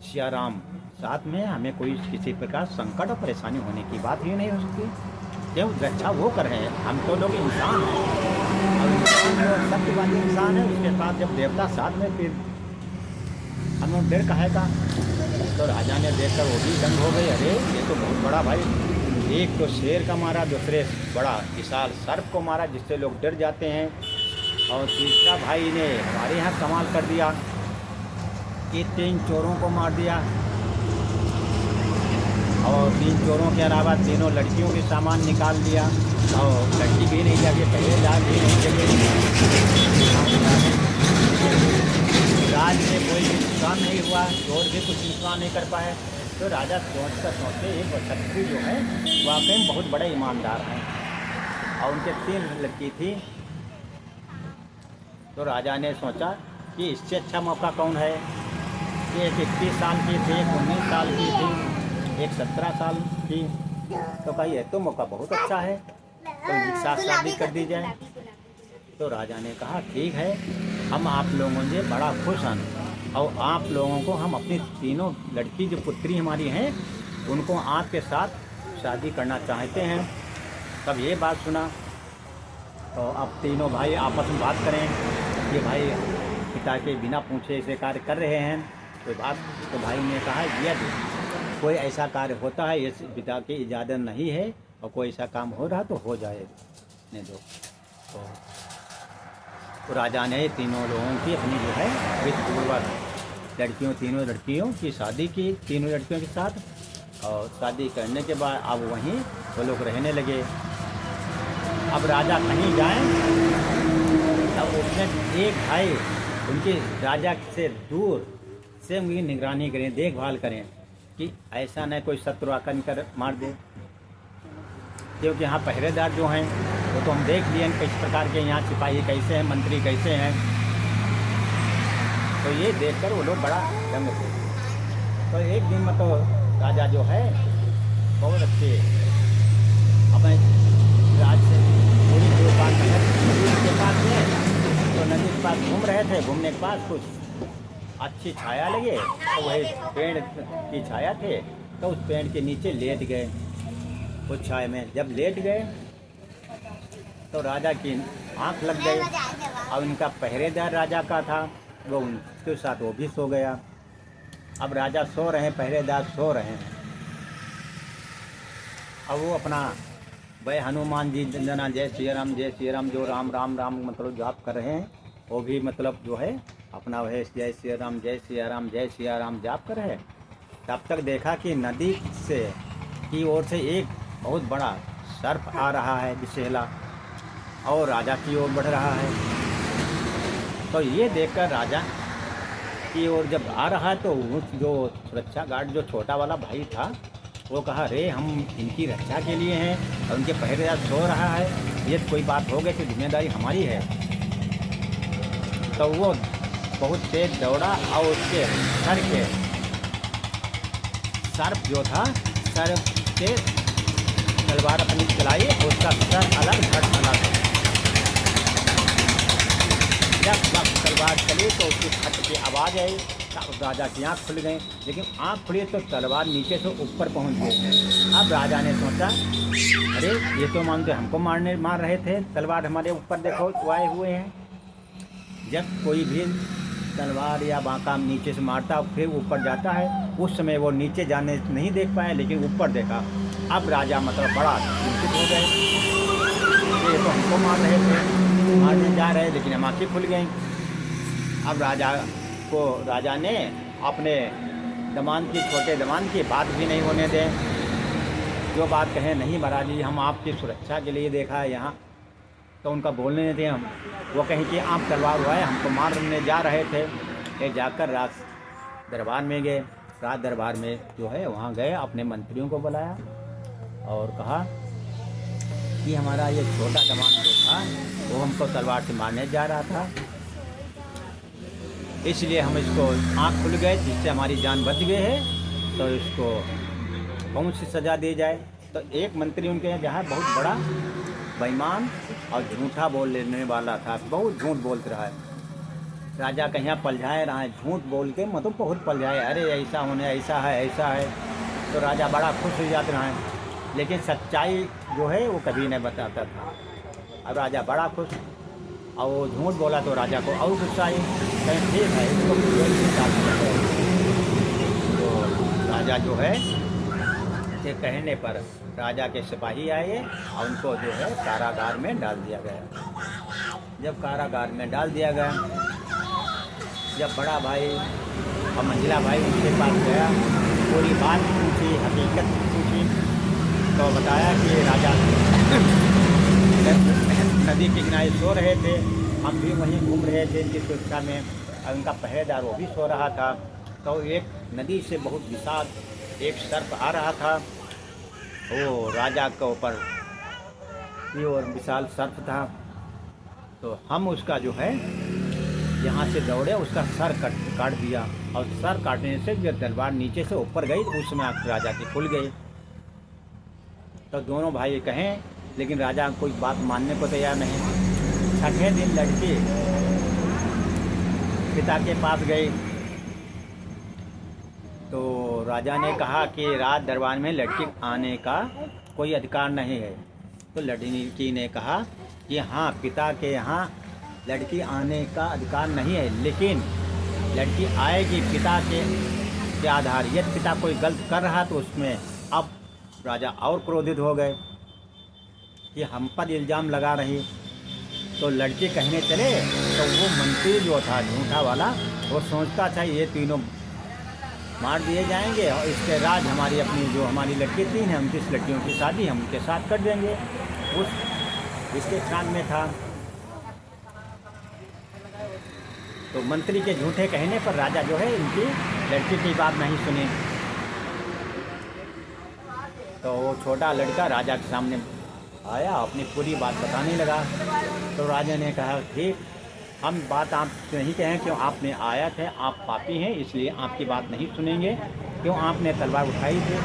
सिया राम साथ में हमें कोई किसी प्रकार संकट और परेशानी होने की बात ही नहीं हो सकती। क्यों रक्षा वो कर रहे हैं, हम तो लोग इंसान हैं और इंसान जो सत्यवादी इंसान है उसके साथ जब देवता साथ में फिर हम लोग डर कहे का। तो राजा ने देखकर वो भी दंग हो गए, अरे ये तो बहुत बड़ा भाई, एक तो शेर का मारा, दूसरे बड़ा विशाल सर्प को मारा जिससे लोग डर जाते हैं। और तीसरा भाई ने हमारे यहाँ कमाल कर दिया कि 3 चोरों को मार दिया। और 3 चोरों के अलावा तीनों लड़कियों के सामान निकाल लिया। और लड़की भी नहीं जाके पहरेदार भी नहीं जगह। राज में कोई भी नुकसान नहीं हुआ, चोर भी कुछ नुकसान नहीं कर पाए। तो राजा सोचते एक क्षत्रिय जो है वाकई में बहुत बड़े ईमानदार हैं। और उनके 3 लड़की थी। तो राजा ने सोचा कि इससे अच्छा मौका कौन है। एक 21 साल की थी, एक 19 साल की थी, एक 17 साल की। तो कही है तो मौका बहुत अच्छा है, तो एक साथ शादी कर दी जाए। तो राजा ने कहा ठीक है, हम आप लोगों से बड़ा खुश हैं और आप लोगों को हम अपनी तीनों लड़की जो पुत्री हमारी हैं उनको आपके साथ शादी करना चाहते हैं। तब ये बात सुना तो अब तीनों भाई आपस में बात करें कि भाई पिता के बिना पूछे ऐसे कार्य कर रहे हैं कोई बात। तो भाई ने कहा यदि कोई ऐसा कार्य होता है, ये पिता की इजाज़त नहीं है और कोई ऐसा काम हो रहा तो हो जाए ने दो। तो राजा ने तीनों लोगों की अपनी जो है विधिपूर्वक तीनों लड़कियों की शादी की, तीनों लड़कियों के साथ। और शादी करने के बाद अब वहीं वो लोग रहने लगे। अब राजा कहीं जाएं तब उसमें एक भाई उनके राजा से दूर से उनकी निगरानी करें, देखभाल करें कि ऐसा न कोई शत्रु आकर कर मार दे। क्योंकि यहाँ पहरेदार जो हैं वो तो हम देख लिए किस प्रकार के यहाँ सिपाही कैसे हैं, मंत्री कैसे हैं। तो ये देखकर वो लोग बड़ा दंग थे। तो एक दिन में तो राजा जो है बहुत अच्छे अपने राज से थोड़ी दूर पास नदी के पास गए। तो नदी के पास घूम रहे थे, घूमने के पास कुछ अच्छी छाया लगे तो वही पेड़ की छाया थे। तो उस पेड़ के नीचे लेट गए उस छाया में। जब लेट गए तो राजा की आंख लग गई और उनका पहरेदार राजा का था वो उनके साथ वो भी सो गया। अब राजा सो रहे हैं, पहरेदार सो रहे हैं। अब वो अपना भाई हनुमान जी जना जय श्री राम जो राम राम राम मतलब जाप कर रहे हैं, वो भी मतलब जो है अपना वह जय श्री राम जय श्री राम जाप कर रहे हैं। तब तक देखा कि नदी से की ओर से एक बहुत बड़ा सर्प आ रहा है विषैला और राजा की ओर बढ़ रहा है। तो ये देखकर राजा की ओर जब आ रहा है तो जो सुरक्षा गार्ड जो छोटा वाला भाई था वो कहा अरे हम इनकी रक्षा के लिए हैं और उनके पहरेदार सो रहा है, ये कोई बात हो गई तो जिम्मेदारी हमारी है। तो वो बहुत तेज दौड़ा और उसके सर के सर्प जो था, सर से तलवार अपनी चलाई, उसका सर अलग धड़ अलग। जब तलवार चली तो उसकी फट की आवाज़ आई, राजा की आँख खुल गई, लेकिन आँख खुली तो तलवार नीचे से ऊपर पहुंच गई। अब राजा ने सोचा अरे ये तो मानते हमको मार रहे थे, तलवार हमारे ऊपर देखो आए हुए हैं। जब कोई भी तलवार या बांका नीचे से मारता फिर ऊपर जाता है, उस समय वो नीचे जाने नहीं देख पाए लेकिन ऊपर देखा। अब राजा मतलब बड़ा चिंतित हो गए, ये तो हमको मार रहे थे, मारने जा रहे लेकिन हम आँखें खुल गई। अब राजा ने अपने दमान की, छोटे दमान की बात भी नहीं होने दें, जो बात कहें नहीं महाराज जी हम आपकी सुरक्षा के लिए देखा है यहाँ, तो उनका बोलने नहीं थे हम। वो कहें कि आप तलवार उठाए हमको मारने जा रहे थे। ये जाकर राज दरबार में गए, राज दरबार में जो है वहाँ गए, अपने मंत्रियों को बुलाया और कहा कि हमारा ये छोटा दमान जो था वो हमको तलवार से मारने जा रहा था, इसलिए हम इसको आँख खुल गए जिससे हमारी जान बच गई है, तो इसको कौन सी सज़ा दी जाए। तो एक मंत्री उनके यहाँ बहुत बड़ा बेईमान और झूठा बोल लेने वाला था, बहुत झूठ बोलते रहा है। राजा कहीं पलझाए रहा है, झूठ बोल के मतलब बहुत पलझाए, अरे ऐसा होने ऐसा है। तो राजा बड़ा खुश हो जाते रहा है, लेकिन सच्चाई जो है वो कभी नहीं बताता था। अब राजा बड़ा खुश, और वो झूठ बोला तो राजा को और गुस्सा आई, कहीं ठीक है इसको तो राजा जो है के कहने पर राजा के सिपाही आए और उनको जो है कारागार में डाल दिया गया। जब कारागार में डाल दिया गया, जब बड़ा भाई और मंझला भाई उनके पास गया, पूरी बात पूछी, हकीकत पूछी, तो बताया कि राजा नदी के किनारे सो रहे थे, हम भी वहीं घूम रहे थे इनकी सुरक्षा में, और उनका पहरेदार वो भी सो रहा था। तो एक नदी से बहुत विशाल एक सर्प आ रहा था, वो राजा के ऊपर ये और विशाल सर्प था। तो हम उसका जो है यहाँ से दौड़े, उसका सर काट दिया, और सर काटने से जब तलवार नीचे से ऊपर गई उस समय आँख राजा की खुल गई। तो दोनों भाई कहें, लेकिन राजा कोई बात मानने को तैयार नहीं। छठे दिन लड़की पिता के पास गई, तो राजा ने कहा कि राज दरबार में लड़की आने का कोई अधिकार नहीं है। तो लड़की ने कहा कि हाँ, पिता के यहाँ लड़की आने का अधिकार नहीं है, लेकिन लड़की आएगी पिता के आधार। यदि पिता कोई गलत कर रहा तो उसमें अब राजा और क्रोधित हो गए कि हम पर इल्ज़ाम लगा रही। तो लड़के कहने चले तो वो मंत्री जो था झूठा वाला, वो सोचता था ये तीनों मार दिए जाएंगे और इसके राज हमारी अपनी जो हमारी लड़की 3 हैं, 29 लड़कियों की शादी हम उनके साथ कर देंगे। उस इसके ख्याल में था। तो मंत्री के झूठे कहने पर राजा जो है इनकी लड़की की बात नहीं सुनी। तो वो छोटा लड़का राजा के सामने आया, अपनी पूरी बात बताने लगा। तो राजा ने कहा ठीक, हम बात आप नहीं कहें क्यों, आपने आया थे, आप पापी हैं इसलिए आपकी बात नहीं सुनेंगे, क्यों आपने तलवार उठाई थी।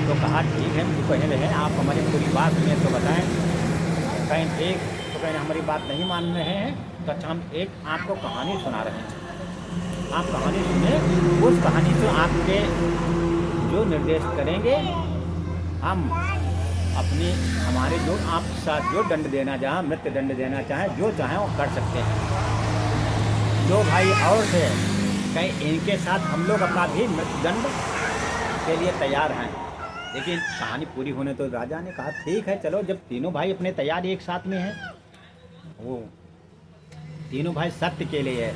तो कहा ठीक है, मुझे कह रहे हैं आप हमारी पूरी बात सुने तो बताएं। कहें ठीक, तो कहें हमारी बात नहीं मान रहे हैं, तो अच्छा हम एक आपको कहानी सुना रहे हैं, आप कहानी सुने, उस कहानी से आपके जो निर्देश करेंगे हम अपनी हमारे जो आप साथ जो दंड देना चाहें, मृत्यु दंड देना चाहें, जो चाहें वो कर सकते हैं। जो भाई और थे कहीं इनके साथ हम लोग अपना भी मृत्यु दंड के लिए तैयार हैं। लेकिन कहानी पूरी होने तो राजा ने कहा ठीक है चलो, जब तीनों भाई अपने तैयार एक साथ में हैं, वो तीनों भाई सत्य के लिए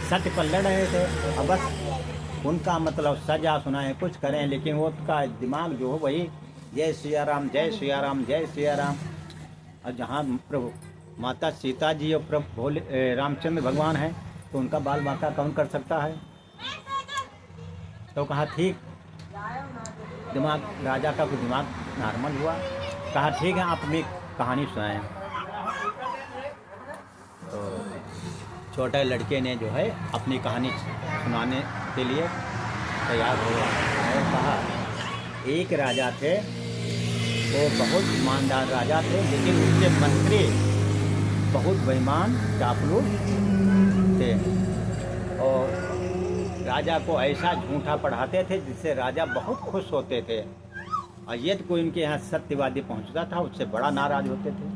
सत्य पर लड़ रहे थे, और बस उनका मतलब सजा सुनाएं कुछ करें, लेकिन वो उसका दिमाग जो हो वही जय सिया राम, जय सिया राम, जय सिया राम। और जहाँ प्रभु माता सीता जी और प्रभु भोले रामचंद्र भगवान हैं, तो उनका बाल बांका कौन कर सकता है। तो कहा ठीक, दिमाग राजा का कुछ दिमाग नॉर्मल हुआ। कहा ठीक है, आप अपनी कहानी सुनाएं। तो छोटे लड़के ने जो है अपनी कहानी सुनाने के लिए तैयार हुआ और कहा, एक राजा थे, वो बहुत ईमानदार राजा थे, लेकिन उसके मंत्री बहुत बेईमान चापलूस थे और राजा को ऐसा झूठा पढ़ाते थे जिससे राजा बहुत खुश होते थे। और यदि कोई उनके यहाँ सत्यवादी पहुँचता था उससे बड़ा नाराज होते थे।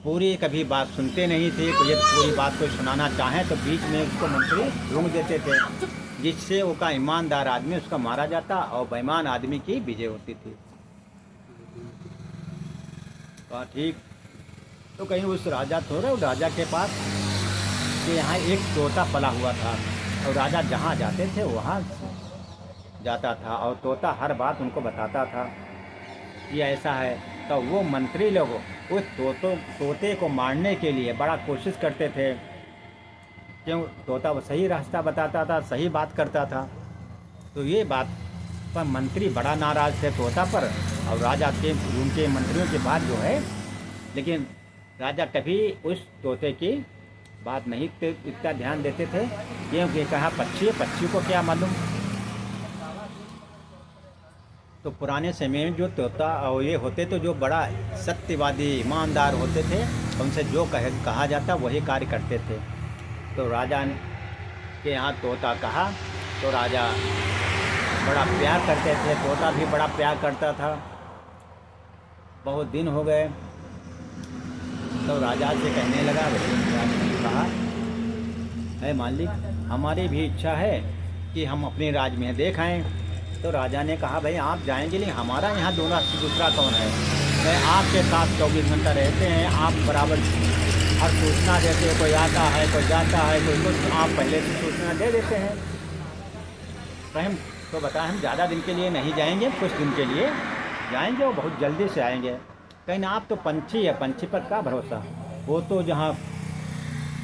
पूरी कभी बात सुनते नहीं थे। कोई यदि पूरी बात कोई सुनाना चाहें तो बीच में उसको मंत्री रोक देते थे, जिससे वो का ईमानदार आदमी उसका मारा जाता और बेईमान आदमी की विजय होती थी। कहा ठीक। तो कहीं उस राजा राजा के पास कि यहाँ एक तोता पला हुआ था और राजा जहाँ जाते थे वहाँ जाता था और तोता हर बात उनको बताता था कि ऐसा है। तो वो मंत्री लोग उस तोते को मारने के लिए बड़ा कोशिश करते थे, क्यों तोता वो सही रास्ता बताता था, सही बात करता था। तो ये बात पर मंत्री बड़ा नाराज़ थे तोता पर और राजा के उनके मंत्रियों की बात जो है, लेकिन राजा कभी उस तोते की बात नहीं इतना ध्यान देते थे, क्योंकि कहा पक्षी है, पक्षी को क्या मालूम। तो पुराने समय में जो तोता और ये होते तो जो बड़ा सत्यवादी ईमानदार होते थे, उनसे जो कहा जाता वही कार्य करते थे। तो राजा के यहाँ तोता कहा तो राजा बड़ा प्यार करते थे, तोता भी बड़ा प्यार करता था। बहुत दिन हो गए तो राजा से कहने लगा, कहा है मालिक, हमारी भी इच्छा है कि हम अपने राज्य में देख आएँ। तो राजा ने कहा भाई आप जाएंगे, लेकिन हमारा यहाँ दूसरा कौन है। मैं आपके साथ 24 घंटा रहते हैं, आप बराबर हर सूचना देते हैं, कोई आता है कोई जाता है कोई कुछ, आप पहले से सूचना दे देते हैं। तो बताएं हम ज़्यादा दिन के लिए नहीं जाएंगे, कुछ दिन के लिए जाएंगे और बहुत जल्दी से आएंगे। कहीं ना आप तो पंछी है, पंछी पर क्या भरोसा, वो तो जहाँ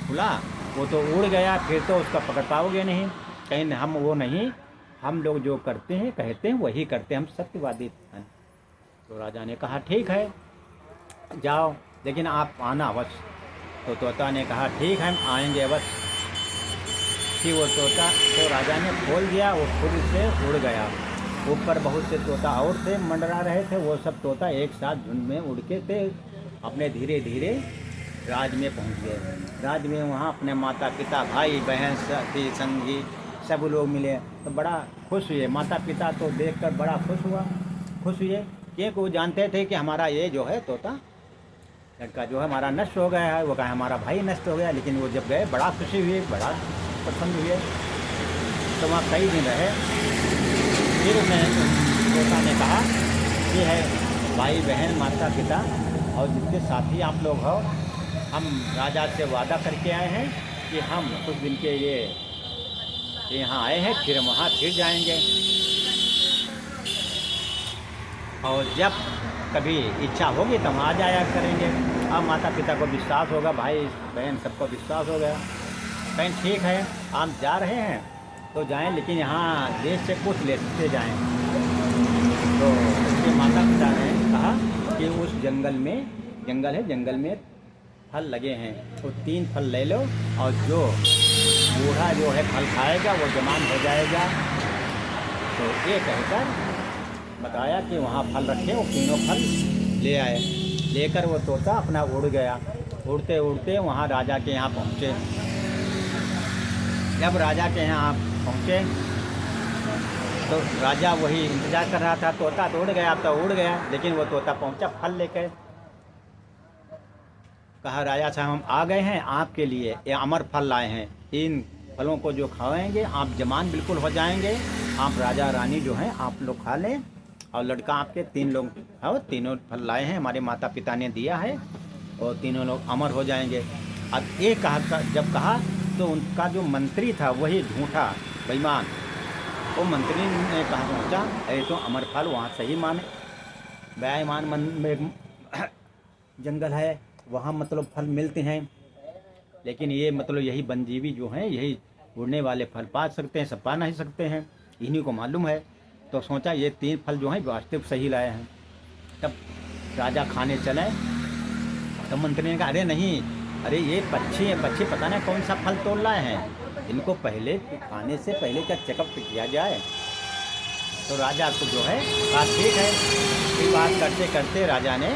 खुला वो तो उड़ गया, फिर तो उसका पकड़ पाओगे नहीं। कहीं हम वो नहीं, हम लोग जो करते हैं कहते हैं वही करते हैं, हम सत्यवादी हैं। तो राजा ने कहा ठीक है जाओ, लेकिन आप आना अवश्य। तो तोता ने कहा ठीक है हम आएंगे अवश्य। कि वो तोता तो राजा ने खोल दिया, वो खुद से उड़ गया। ऊपर बहुत से तोता और थे, मंडरा रहे थे, वो सब तोता एक साथ झुंड में उड़ के थे, अपने धीरे धीरे राज में पहुंच गए। राज में वहाँ अपने माता पिता भाई बहन साथी संगी सब लोग मिले तो बड़ा खुश हुए। माता पिता तो देखकर बड़ा खुश हुए, क्योंकि वो जानते थे कि हमारा ये जो है तोता लड़का जो है हमारा नष्ट हो गया है, वो कहा हमारा भाई नष्ट हो गया। लेकिन वो जब गए बड़ा खुशी हुई, बड़ा प्रसन्न हुए। तो वहाँ कई दिन रहे। फिर मैं तोता ने कहा ये है भाई बहन माता पिता और जितने साथी आप लोग हो, हम राजा से वादा करके आए हैं कि हम कुछ दिन के लिए यहाँ आए हैं, फिर वहाँ फिर जाएंगे। और जब कभी इच्छा होगी तो हम आ जाया करेंगे। अब माता पिता को विश्वास होगा, भाई बहन सबको विश्वास हो गया। कहीं ठीक है आप जा रहे हैं तो जाएं, लेकिन यहाँ देश से कुछ लेते जाएं। तो उसके माता पिता ने कहा कि उस जंगल में फल लगे हैं, तो 3 फल ले लो और जो बूढ़ा जो है फल खाएगा वो जवान हो जाएगा। तो ये कहकर बताया कि वहाँ फल रखे, वो तीनों फल ले आए। लेकर वो तोता अपना उड़ गया। उड़ते उड़ते वहाँ राजा के यहाँ पहुँचे। जब राजा के यहाँ पहुँचे तो राजा वही इंतज़ार कर रहा था। तोता तो उड़ गया, अब तो उड़ गया, लेकिन वो तोता पहुँचा फल लेकर। कहा राजा साहब हम आ गए हैं, आपके लिए ये अमर फल लाए हैं। इन फलों को जो खाएंगे आप जवान बिल्कुल हो जाएंगे। आप राजा रानी जो हैं आप लोग खा लें, और लड़का आपके 3 लोग हो, तीनों फल लाए हैं, हमारे माता पिता ने दिया है, और तीनों लोग अमर हो जाएंगे। अब ये जब कहा तो उनका जो मंत्री था वही झूठा बेईमान, वो मंत्री ने कहा सोचा ऐसे तो अमर फल वहाँ सही माने, बेईमान मन में जंगल है वहाँ मतलब फल मिलते हैं, लेकिन ये मतलब यही वन्यजीवी जो हैं यही उड़ने वाले फल पा सकते हैं, सब पा नहीं सकते हैं, इन्हीं को मालूम है। तो सोचा ये 3 फल जो हैं वास्तविक सही लाए हैं। तब राजा खाने चले, तब मंत्री ने कहा अरे नहीं, अरे ये पक्षी है, पक्षी पता नहीं कौन सा फल तोड़ लाए हैं, इनको पहले खाने से पहले क्या चेकअप किया जाए। तो राजा को जो है बात ठीक है। फिर बात करते करते राजा ने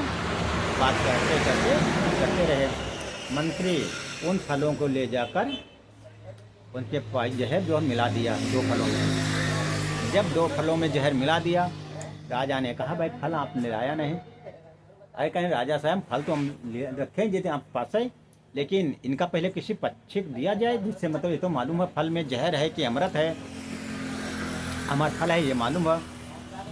बात करते रहे। मंत्री उन फलों को ले जाकर उनके पास जहर जो मिला दिया 2 फलों में। जब 2 फलों में जहर मिला दिया, राजा ने कहा भाई फल आपने लाया नहीं। अरे कहें राजा साहब फल तो हम रखे जितने आप पास है, लेकिन इनका पहले किसी पक्षी को दिया जाए, जिससे मतलब ये तो मालूम है फल में जहर है कि अमृत है, अमर फल है ये मालूम है।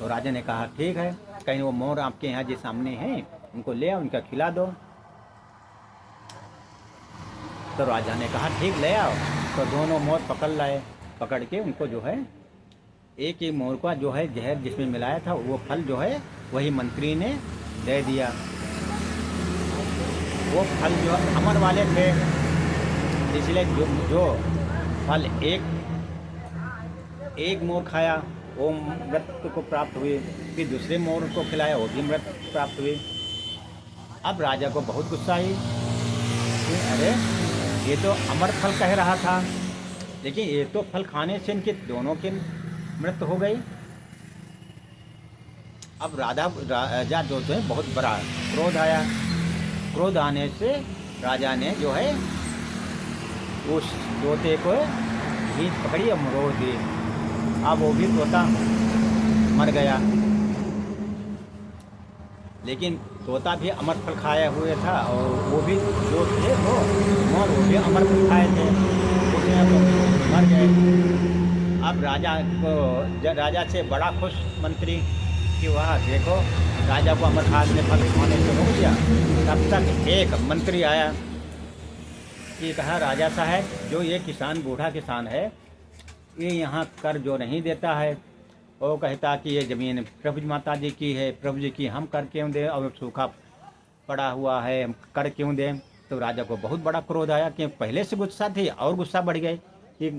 तो राजा ने कहा ठीक है, कहीं वो मोर आपके यहाँ जो सामने हैं उनको ले आओ, उनका खिला दो। तो राजा ने कहा ठीक ले आओ। तो दोनों मोर पकड़ लाए, पकड़ के उनको जो है एक ही मोर का जो है जहर जिसमें मिलाया था वो फल जो है वही मंत्री ने दे दिया। वो फल जो अमर वाले थे, इसलिए जो फल एक मोर खाया वो मृत को प्राप्त हुए, फिर दूसरे मोर को खिलाया वो भी मृत प्राप्त हुए। अब राजा को बहुत गुस्सा आई कि अरे ये तो अमर फल कह रहा था, लेकिन ये तो फल खाने से इनके दोनों की मृत्यु हो गई। अब राजा जो है बहुत बड़ा क्रोध आया। क्रोध आने से राजा ने जो है उस तोते को खींच पकड़ी और मरोड़ दी। अब वो भी तोता मर गया, लेकिन तोता भी अमर फल खाए हुए था और वो भी जो थे वो भी अमर फल खाए थे, उसमें मर गए। अब राजा से बड़ा खुश मंत्री कि वह देखो राजा को अमर खाने फल खाने से रोक दिया। तब तक एक मंत्री आया कि कहा राजा साहब जो ये किसान बूढ़ा किसान है ये यहाँ कर जो नहीं देता है, वो कहता कि ये ज़मीन प्रभु माता जी की है, प्रभु जी की हम कर क्यों दें, और सूखा पड़ा हुआ है हम कर क्यों दें। तो राजा को बहुत बड़ा क्रोध आया कि पहले से गुस्सा थी और गुस्सा बढ़ गए कि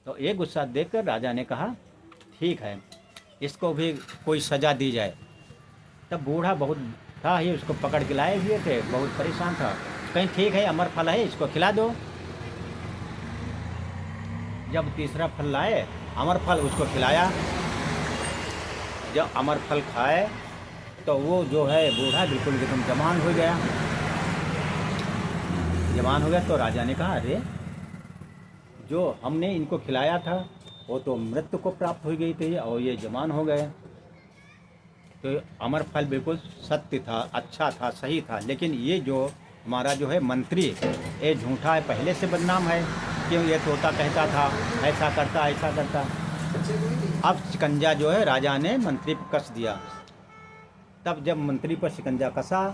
तो ये गुस्सा देखकर राजा ने कहा ठीक है इसको भी कोई सज़ा दी जाए। तब बूढ़ा बहुत था ही, उसको पकड़ के लाए हुए थे, बहुत परेशान था। कहीं ठीक है अमर फल है इसको खिला दो। जब तीसरा फल लाए अमर फल उसको खिलाया। जब अमर फल खाए तो वो जो है बूढ़ा बिल्कुल एकदम जवान हो गया। जवान हो गया तो राजा ने कहा अरे जो हमने इनको खिलाया था वो तो मृत्यु को प्राप्त हो गई थी और ये जवान हो गए। तो अमर फल बिल्कुल सत्य था, अच्छा था, सही था, लेकिन ये जो हमारा जो है मंत्री ये झूठा है, पहले से बदनाम है। क्यों ये तोता कहता था ऐसा करता ऐसा करता। अब शिकंजा जो है राजा ने मंत्री पर कस दिया। तब जब मंत्री पर शिकंजा कसा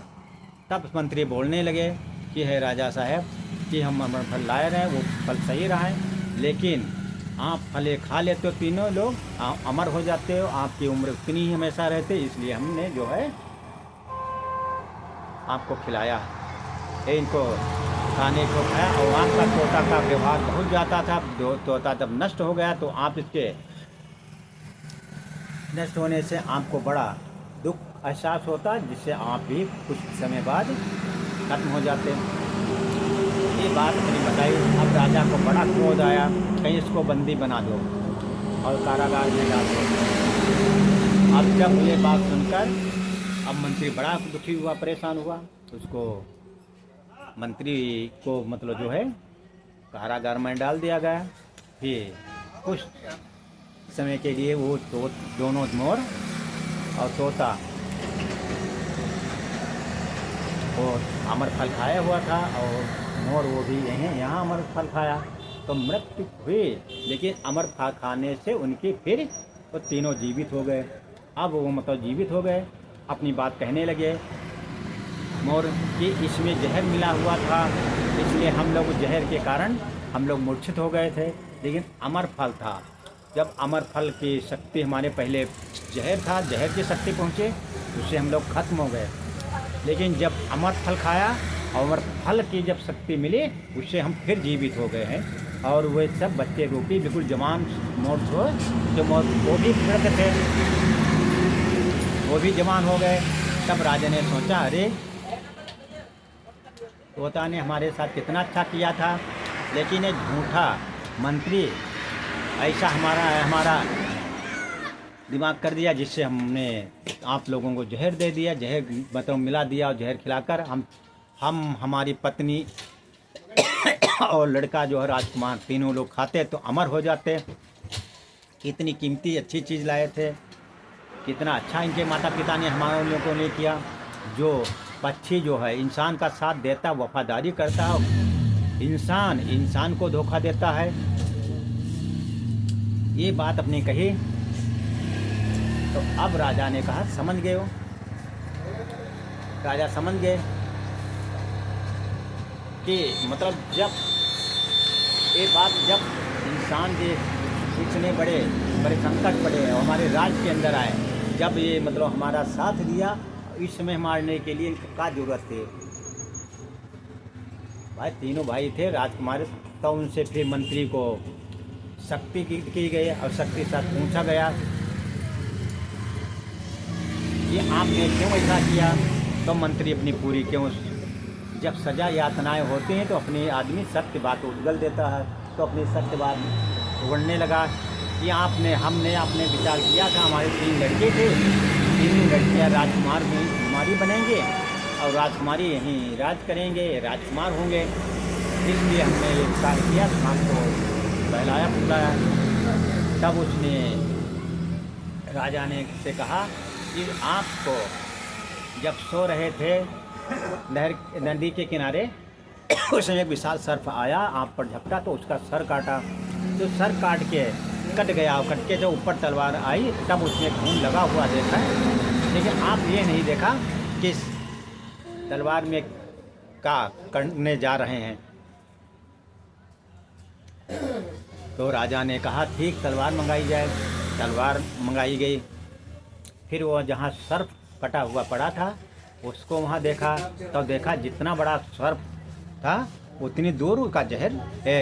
तब मंत्री बोलने लगे कि है राजा साहब कि हम अमर फल लाए रहे, वो फल सही रहा है, लेकिन आप फले खा लेते हो तीनों लोग, आप अमर हो जाते हो, आपकी उम्र उतनी ही हमेशा रहते, इसलिए हमने जो है आपको खिलाया। इनको खाने को खाया और आपका तोता का व्यवहार बहुत जाता था। तोता जब नष्ट हो गया तो आप इसके नष्ट होने से आपको बड़ा दुख एहसास होता, जिससे आप भी कुछ समय बाद खत्म हो जाते। ये बात मैंने बताई। अब राजा को बड़ा क्रोध आया, कहीं इसको बंदी बना दो और कारागार में डाल दो। अब जब ये बात सुनकर अब मंत्री बड़ा दुखी हुआ, परेशान हुआ। उसको मंत्री को मतलब जो है कारागार में डाल दिया गया। फिर कुछ समय के लिए वो दोनों मोर और तोता और अमर फल खाया हुआ था और मोर वो भी यहाँ अमर फल खाया तो मृत्यु हुई, लेकिन अमर फल खाने से उनकी फिर वो तीनों जीवित हो गए। अब वो मतलब जीवित हो गए, अपनी बात कहने लगे मोर कि इसमें जहर मिला हुआ था, इसलिए हम लोग जहर के कारण हम लोग मूर्छित हो गए थे, लेकिन अमर फल था। जब अमर फल की शक्ति हमारे पहले जहर था, जहर की शक्ति पहुँचे उससे हम लोग खत्म हो गए, लेकिन जब अमर फल खाया और अमर फल की जब शक्ति मिली उससे हम फिर जीवित हो गए हैं। और वे सब बच्चे रूपी बिल्कुल जवान मोड़ हो जो वो भी लड़के थे, वो भी जवान हो गए। तब राजा ने सोचा, अरे तोता ने हमारे साथ कितना अच्छा किया था, लेकिन ये झूठा मंत्री ऐसा हमारा दिमाग कर दिया, जिससे हमने आप लोगों को जहर दे दिया, जहर मतलब मिला दिया, और जहर खिलाकर हम हमारी पत्नी और लड़का जो है राजकुमार तीनों लोग खाते तो अमर हो जाते। इतनी कीमती अच्छी चीज़ लाए थे, कितना अच्छा इनके माता पिता ने हमारे लोगों ने किया। जो पक्षी जो है इंसान का साथ देता, वफादारी करता है, इंसान को धोखा देता है। ये बात अपनी कही तो अब राजा ने कहा, समझ गए हो? राजा समझ गए कि मतलब जब इंसान के इतने बड़े संकट पड़े और हमारे राज्य के अंदर आए, जब ये मतलब हमारा साथ दिया, इस समय मारने के लिए क्या जरूरत थी? भाई तीनों भाई थे राजकुमार, तो उनसे फिर मंत्री को शक्ति की गई और शक्ति के साथ पूछा गया कि आपने क्यों ऐसा किया। तो मंत्री अपनी पूरी क्यों, जब सजा यातनाएं होती हैं तो अपने आदमी सत्य बात उगल देता है, तो अपनी सत्य बात उगलने लगा कि हमने आपने विचार किया था, हमारे 3 लड़के थे, 3 लड़कियां राजकुमारी बनेंगे और राजकुमारी यहीं राज करेंगे, राजकुमार होंगे, इसलिए हमने ये विचार किया, आपको बहलाया फुलाया। तब उसने राजा ने से कहा कि आपको जब सो रहे थे नदी के किनारे, उस समय एक विशाल सर्प आया, आप पर झपटा तो उसका सर काटा, तो सर काट के कट गया, और कट के जो ऊपर तलवार आई तब उसमें खून लगा हुआ देखा, लेकिन आप ये नहीं देखा कि तलवार में क्या करने जा रहे हैं। तो राजा ने कहा, ठीक, तलवार मंगाई जाए। तलवार मंगाई गई। फिर वो जहाँ सर्प कटा हुआ पड़ा था उसको वहाँ देखा, तो देखा जितना बड़ा सर्प था उतनी दूर का जहर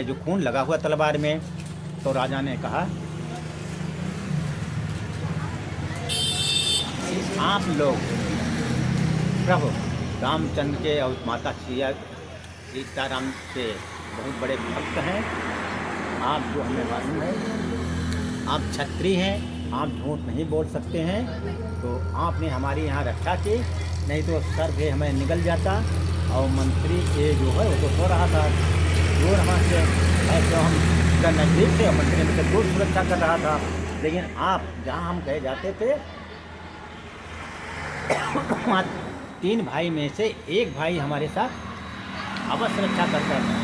जो खून लगा हुआ तलवार में। तो राजा ने कहा, आप लोग प्रभु रामचंद्र के और माता सीताराम के बहुत बड़े भक्त हैं, आप जो हमें मालूम है, आप क्षत्रिय हैं, आप झूठ नहीं बोल सकते हैं, तो आपने हमारी यहाँ रक्षा की, नहीं तो सर भी हमें निकल जाता। और मंत्री ये जो है वो तो सो रहा था दूर वहाँ से, तो हम नज़दीक थे, मंत्री हमसे दूर सुरक्षा कर रहा था, लेकिन आप जहाँ हम कहे जाते थे वहाँ 3 भाई में से एक भाई हमारे साथ अवश्य रक्षा करता था,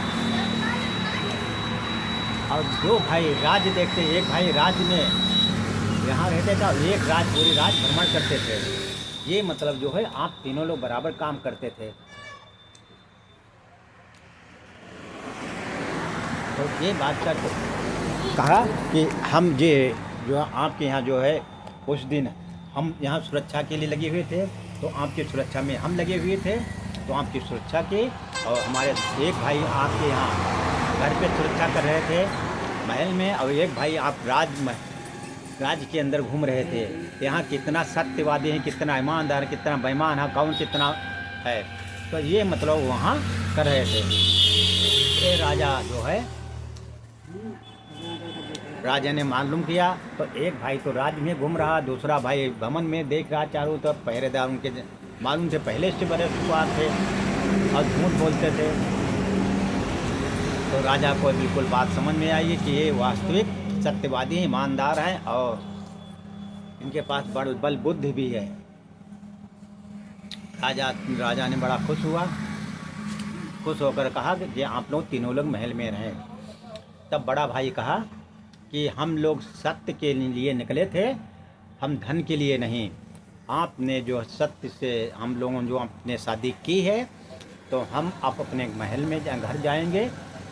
और 2 भाई राज्य देखते, एक भाई राज्य में यहाँ रहते थे और एक पूरी राज भ्रमण करते थे। ये मतलब जो है आप तीनों लोग बराबर काम करते थे। तो ये बात कर कहा कि हम ये जो आपके यहाँ जो है उस दिन हम यहाँ सुरक्षा के लिए लगे हुए थे, तो आपकी सुरक्षा में हम लगे हुए थे, तो आपकी सुरक्षा की, और हमारे एक भाई आपके यहाँ घर पे सुरक्षा कर रहे थे महल में, और एक भाई आप राज्य के अंदर घूम रहे थे। यहाँ कितना सत्यवादी है, कितना ईमानदार, कितना बेईमान है, कौन कितना है, तो ये मतलब वहाँ कर रहे थे। ये राजा जो है राजा ने मालूम किया, तो एक भाई तो राज्य में घूम रहा, दूसरा भाई भवन में देख रहा चारों तरफ, पहरेदार उनके मालूम थे पहले से बड़े सुपार थे और झूठ बोलते थे। तो राजा को बिल्कुल बात समझ में आई कि ये वास्तविक सत्यवादी हैं, ईमानदार हैं, और इनके पास बल बुद्धि भी है। राजा ने बड़ा खुश हुआ, खुश होकर कहा कि आप लोग तीनों लोग महल में रहें। तब बड़ा भाई कहा कि हम लोग सत्य के लिए निकले थे, हम धन के लिए नहीं। आपने जो सत्य से हम लोगों जो अपने शादी की है, तो हम अब अपने महल में घर जाएंगे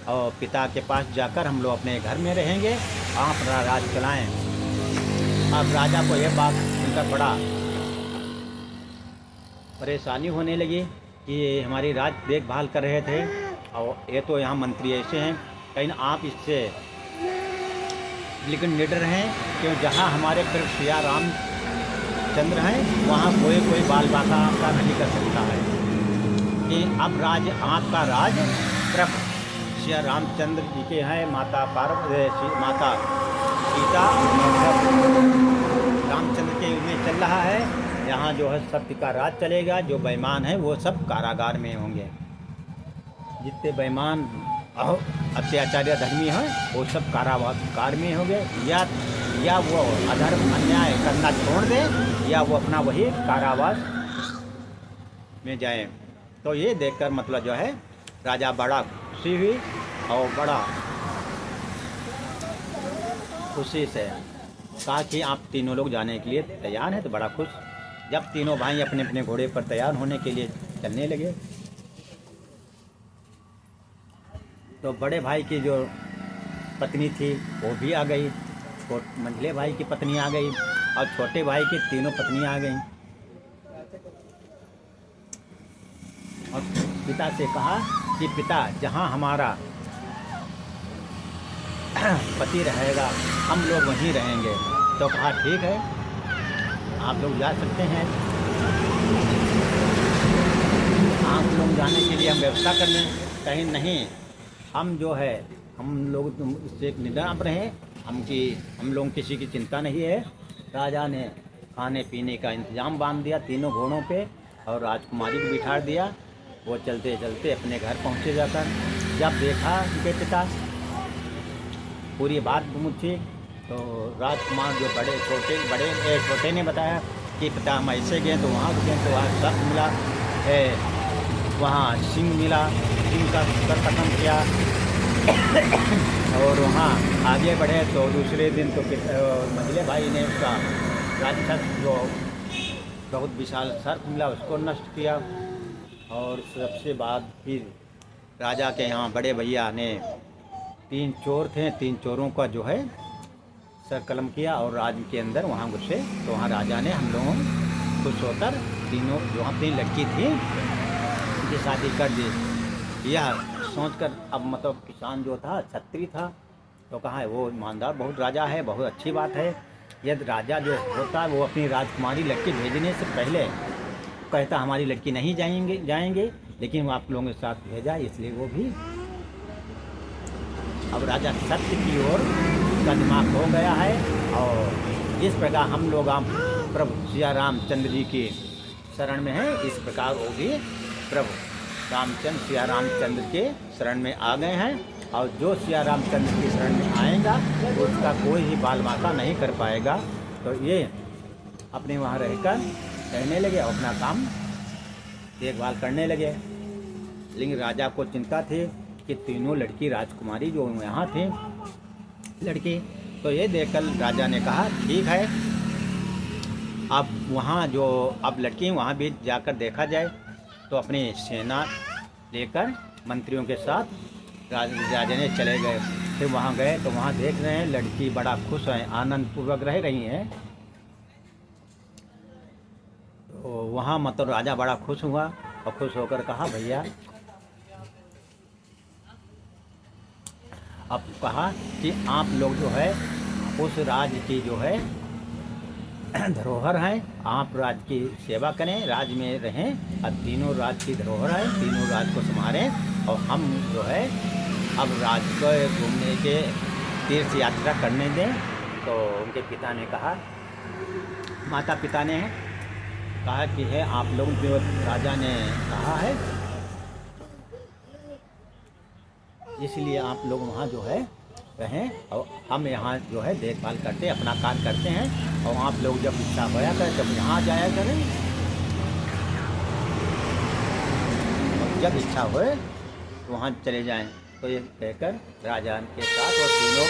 और पिता के पास जाकर हम लोग अपने घर में रहेंगे, आप राज चलाएं। अब राजा को यह बात सुनकर बड़ा परेशानी होने लगी कि ये हमारी राज देखभाल कर रहे थे, और ये तो यहाँ मंत्री ऐसे हैं कहीं आप इससे लेकिन निडर हैं कि जहाँ हमारे प्रभु सिया रामचंद्र हैं वहाँ कोई बाल बाका आपका नहीं कर सकता है कि अब राज आपका राज प्रभु सिया रामचंद्र जी के हैं, माता माता सीता रामचंद्र के में चल रहा है। यहाँ जो है सत्य का राज चलेगा, जो बेईमान है वो सब कारागार में होंगे, जितने बेईमान और अत्याचारी धर्मी हैं वो सब कारागार में होंगे, या वो अधर्म अन्याय करना छोड़ दें या वो अपना वही कारावास में जाएं। तो ये देखकर मतलब जो है राजा बड़ा खुशी हुई और बड़ा खुशी से कहा कि आप तीनों लोग जाने के लिए तैयार हैं। तो बड़ा खुश जब तीनों भाई अपने अपने घोड़े पर तैयार होने के लिए चलने लगे तो बड़े भाई की जो पत्नी थी वो भी आ गई, मंझले भाई की पत्नी आ गई और छोटे भाई की तीनों पत्नियां आ गईं और पिता से कहा कि पिता जहाँ हमारा पति रहेगा हम लोग वहीं रहेंगे। तो कहा ठीक है आप लोग जा सकते हैं, आप लोग जाने के लिए हम व्यवस्था कर लें। कहीं नहीं, हम जो है हम लोग इससे निडर रहें, हम लोग किसी की चिंता नहीं है। राजा ने खाने पीने का इंतजाम बांध दिया तीनों घोड़ों पे और राजकुमारी को बिठा दिया। वो चलते चलते अपने घर पहुँचे जाकर जब देखा उनके पिता पूरी बात पूछी तो राजकुमार जो छोटे ने बताया कि पिता हम ऐसे गए तो वहाँ गए तो वहाँ सर्प मिला है, वहाँ सिंह मिला, सिंह का सर खत्म किया और वहाँ आगे बढ़े तो दूसरे दिन तो मंझले भाई ने उसका राक्षस जो बहुत विशाल सर्प मिला उसको नष्ट किया। और सबसे बाद फिर राजा के यहाँ बड़े भैया ने 3 चोर थे, 3 चोरों का जो है सर कलम किया और राज के अंदर वहाँ घुसे। तो वहाँ राजा ने हम लोगों खुश होकर तीनों जो अपनी लड़की थी उनकी शादी कर दी। यह सोचकर अब मतलब किसान जो था छत्री था तो कहा है वो ईमानदार बहुत राजा है, बहुत अच्छी बात है। यदि राजा जो होता है वो अपनी राजकुमारी लड़की भेजने से पहले कहता हमारी लड़की नहीं जाएंगे लेकिन वो आप लोगों के साथ भेजा, इसलिए वो भी अब राजा सत्य की ओर उसका दिमाग हो गया है। और इस प्रकार हम लोग प्रभु सिया रामचंद्र जी की शरण में हैं, इस प्रकार वो भी प्रभु रामचंद्र सिया रामचंद्र के शरण में आ गए हैं। और जो सिया रामचंद्र की शरण में आएगा उसका कोई ही बाल बाका नहीं कर पाएगा। तो ये अपने वहाँ रहकर रहने लगे और अपना काम देखभाल करने लगे। लेकिन राजा को चिंता थी कि तीनों लड़की राजकुमारी जो यहाँ थी लड़की, तो ये देखकर राजा ने कहा ठीक है अब वहाँ जो अब लड़की वहाँ भी जाकर देखा जाए। तो अपनी सेना लेकर मंत्रियों के साथ राजा ने चले गए। फिर वहाँ गए तो वहाँ देख रहे हैं लड़की बड़ा खुश है, आनंद पूर्वक रह रही हैं। तो वहाँ मतलब राजा बड़ा खुश हुआ और खुश होकर कहा भैया अब कहा कि आप लोग जो है उस राज्य की जो है धरोहर हैं, आप राज्य की सेवा करें, राज्य में रहें। अब तीनों राज्य की धरोहर है, तीनों राज्य को संभालें और हम जो है अब राज्य को घूमने के तीर्थ यात्रा करने दें। तो उनके पिता ने कहा, माता पिता ने कहा कि है आप लोग जो राजा ने कहा है इसलिए आप लोग वहाँ जो है रहें और हम यहाँ जो है देखभाल करते अपना कार्य करते हैं। और आप लोग जब इच्छा होया करें जब यहाँ जाया करें और जब इच्छा होए तो वहाँ चले जाएं। तो ये कहकर राजा के साथ और तीनों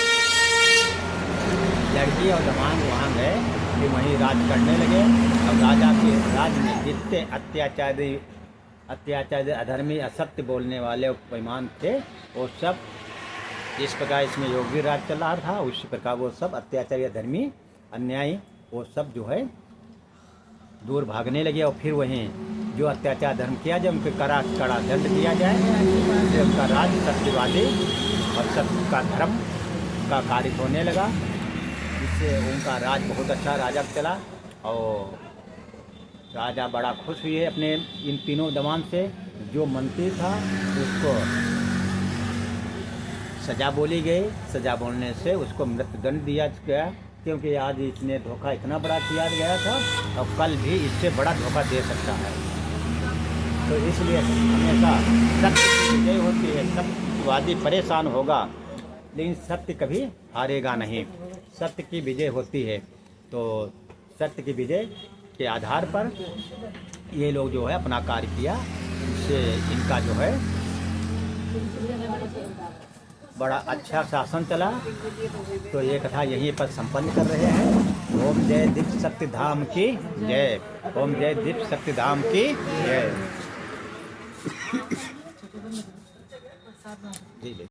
लड़की और जवान वहाँ गए कि वहीं राज करने लगे। और राजा के राज में जितने अत्याचारी अधर्मी असत्य बोलने वाले बेईमान थे वो सब, जिस प्रकार इसमें योगी राज चल रहा था उसी प्रकार वो सब अत्याचारी अधर्मी अन्यायी वो सब जो है दूर भागने लगे। और फिर वहीं जो अत्याचार धर्म किया जाए उनके कड़ा दंड दिया जाए, उनका राज सत्यवादी और सत्य का धर्म का कार्य होने लगा, जिससे उनका राज बहुत अच्छा राजा चला। और राजा बड़ा खुश हुए अपने इन तीनों दवान से। जो मंत्री था उसको सज़ा बोली गई, सज़ा बोलने से उसको मृत्युदंड दिया गया, क्योंकि आज इसने धोखा इतना बड़ा किया गया था और कल भी इससे बड़ा धोखा दे सकता है। तो इसलिए हमेशा सत्य की विजय होती है। सत्यवादी परेशान होगा लेकिन सत्य कभी हारेगा नहीं, सत्य की विजय होती है। तो सत्य की विजय के आधार पर ये लोग जो है अपना कार्य किया, इससे इनका जो है बड़ा अच्छा शासन चला। तो ये कथा यहीं पर संपन्न कर रहे हैं। ओम जय दीप सत्य धाम की जय। ओम जय दीप सत्य धाम की जय। जी।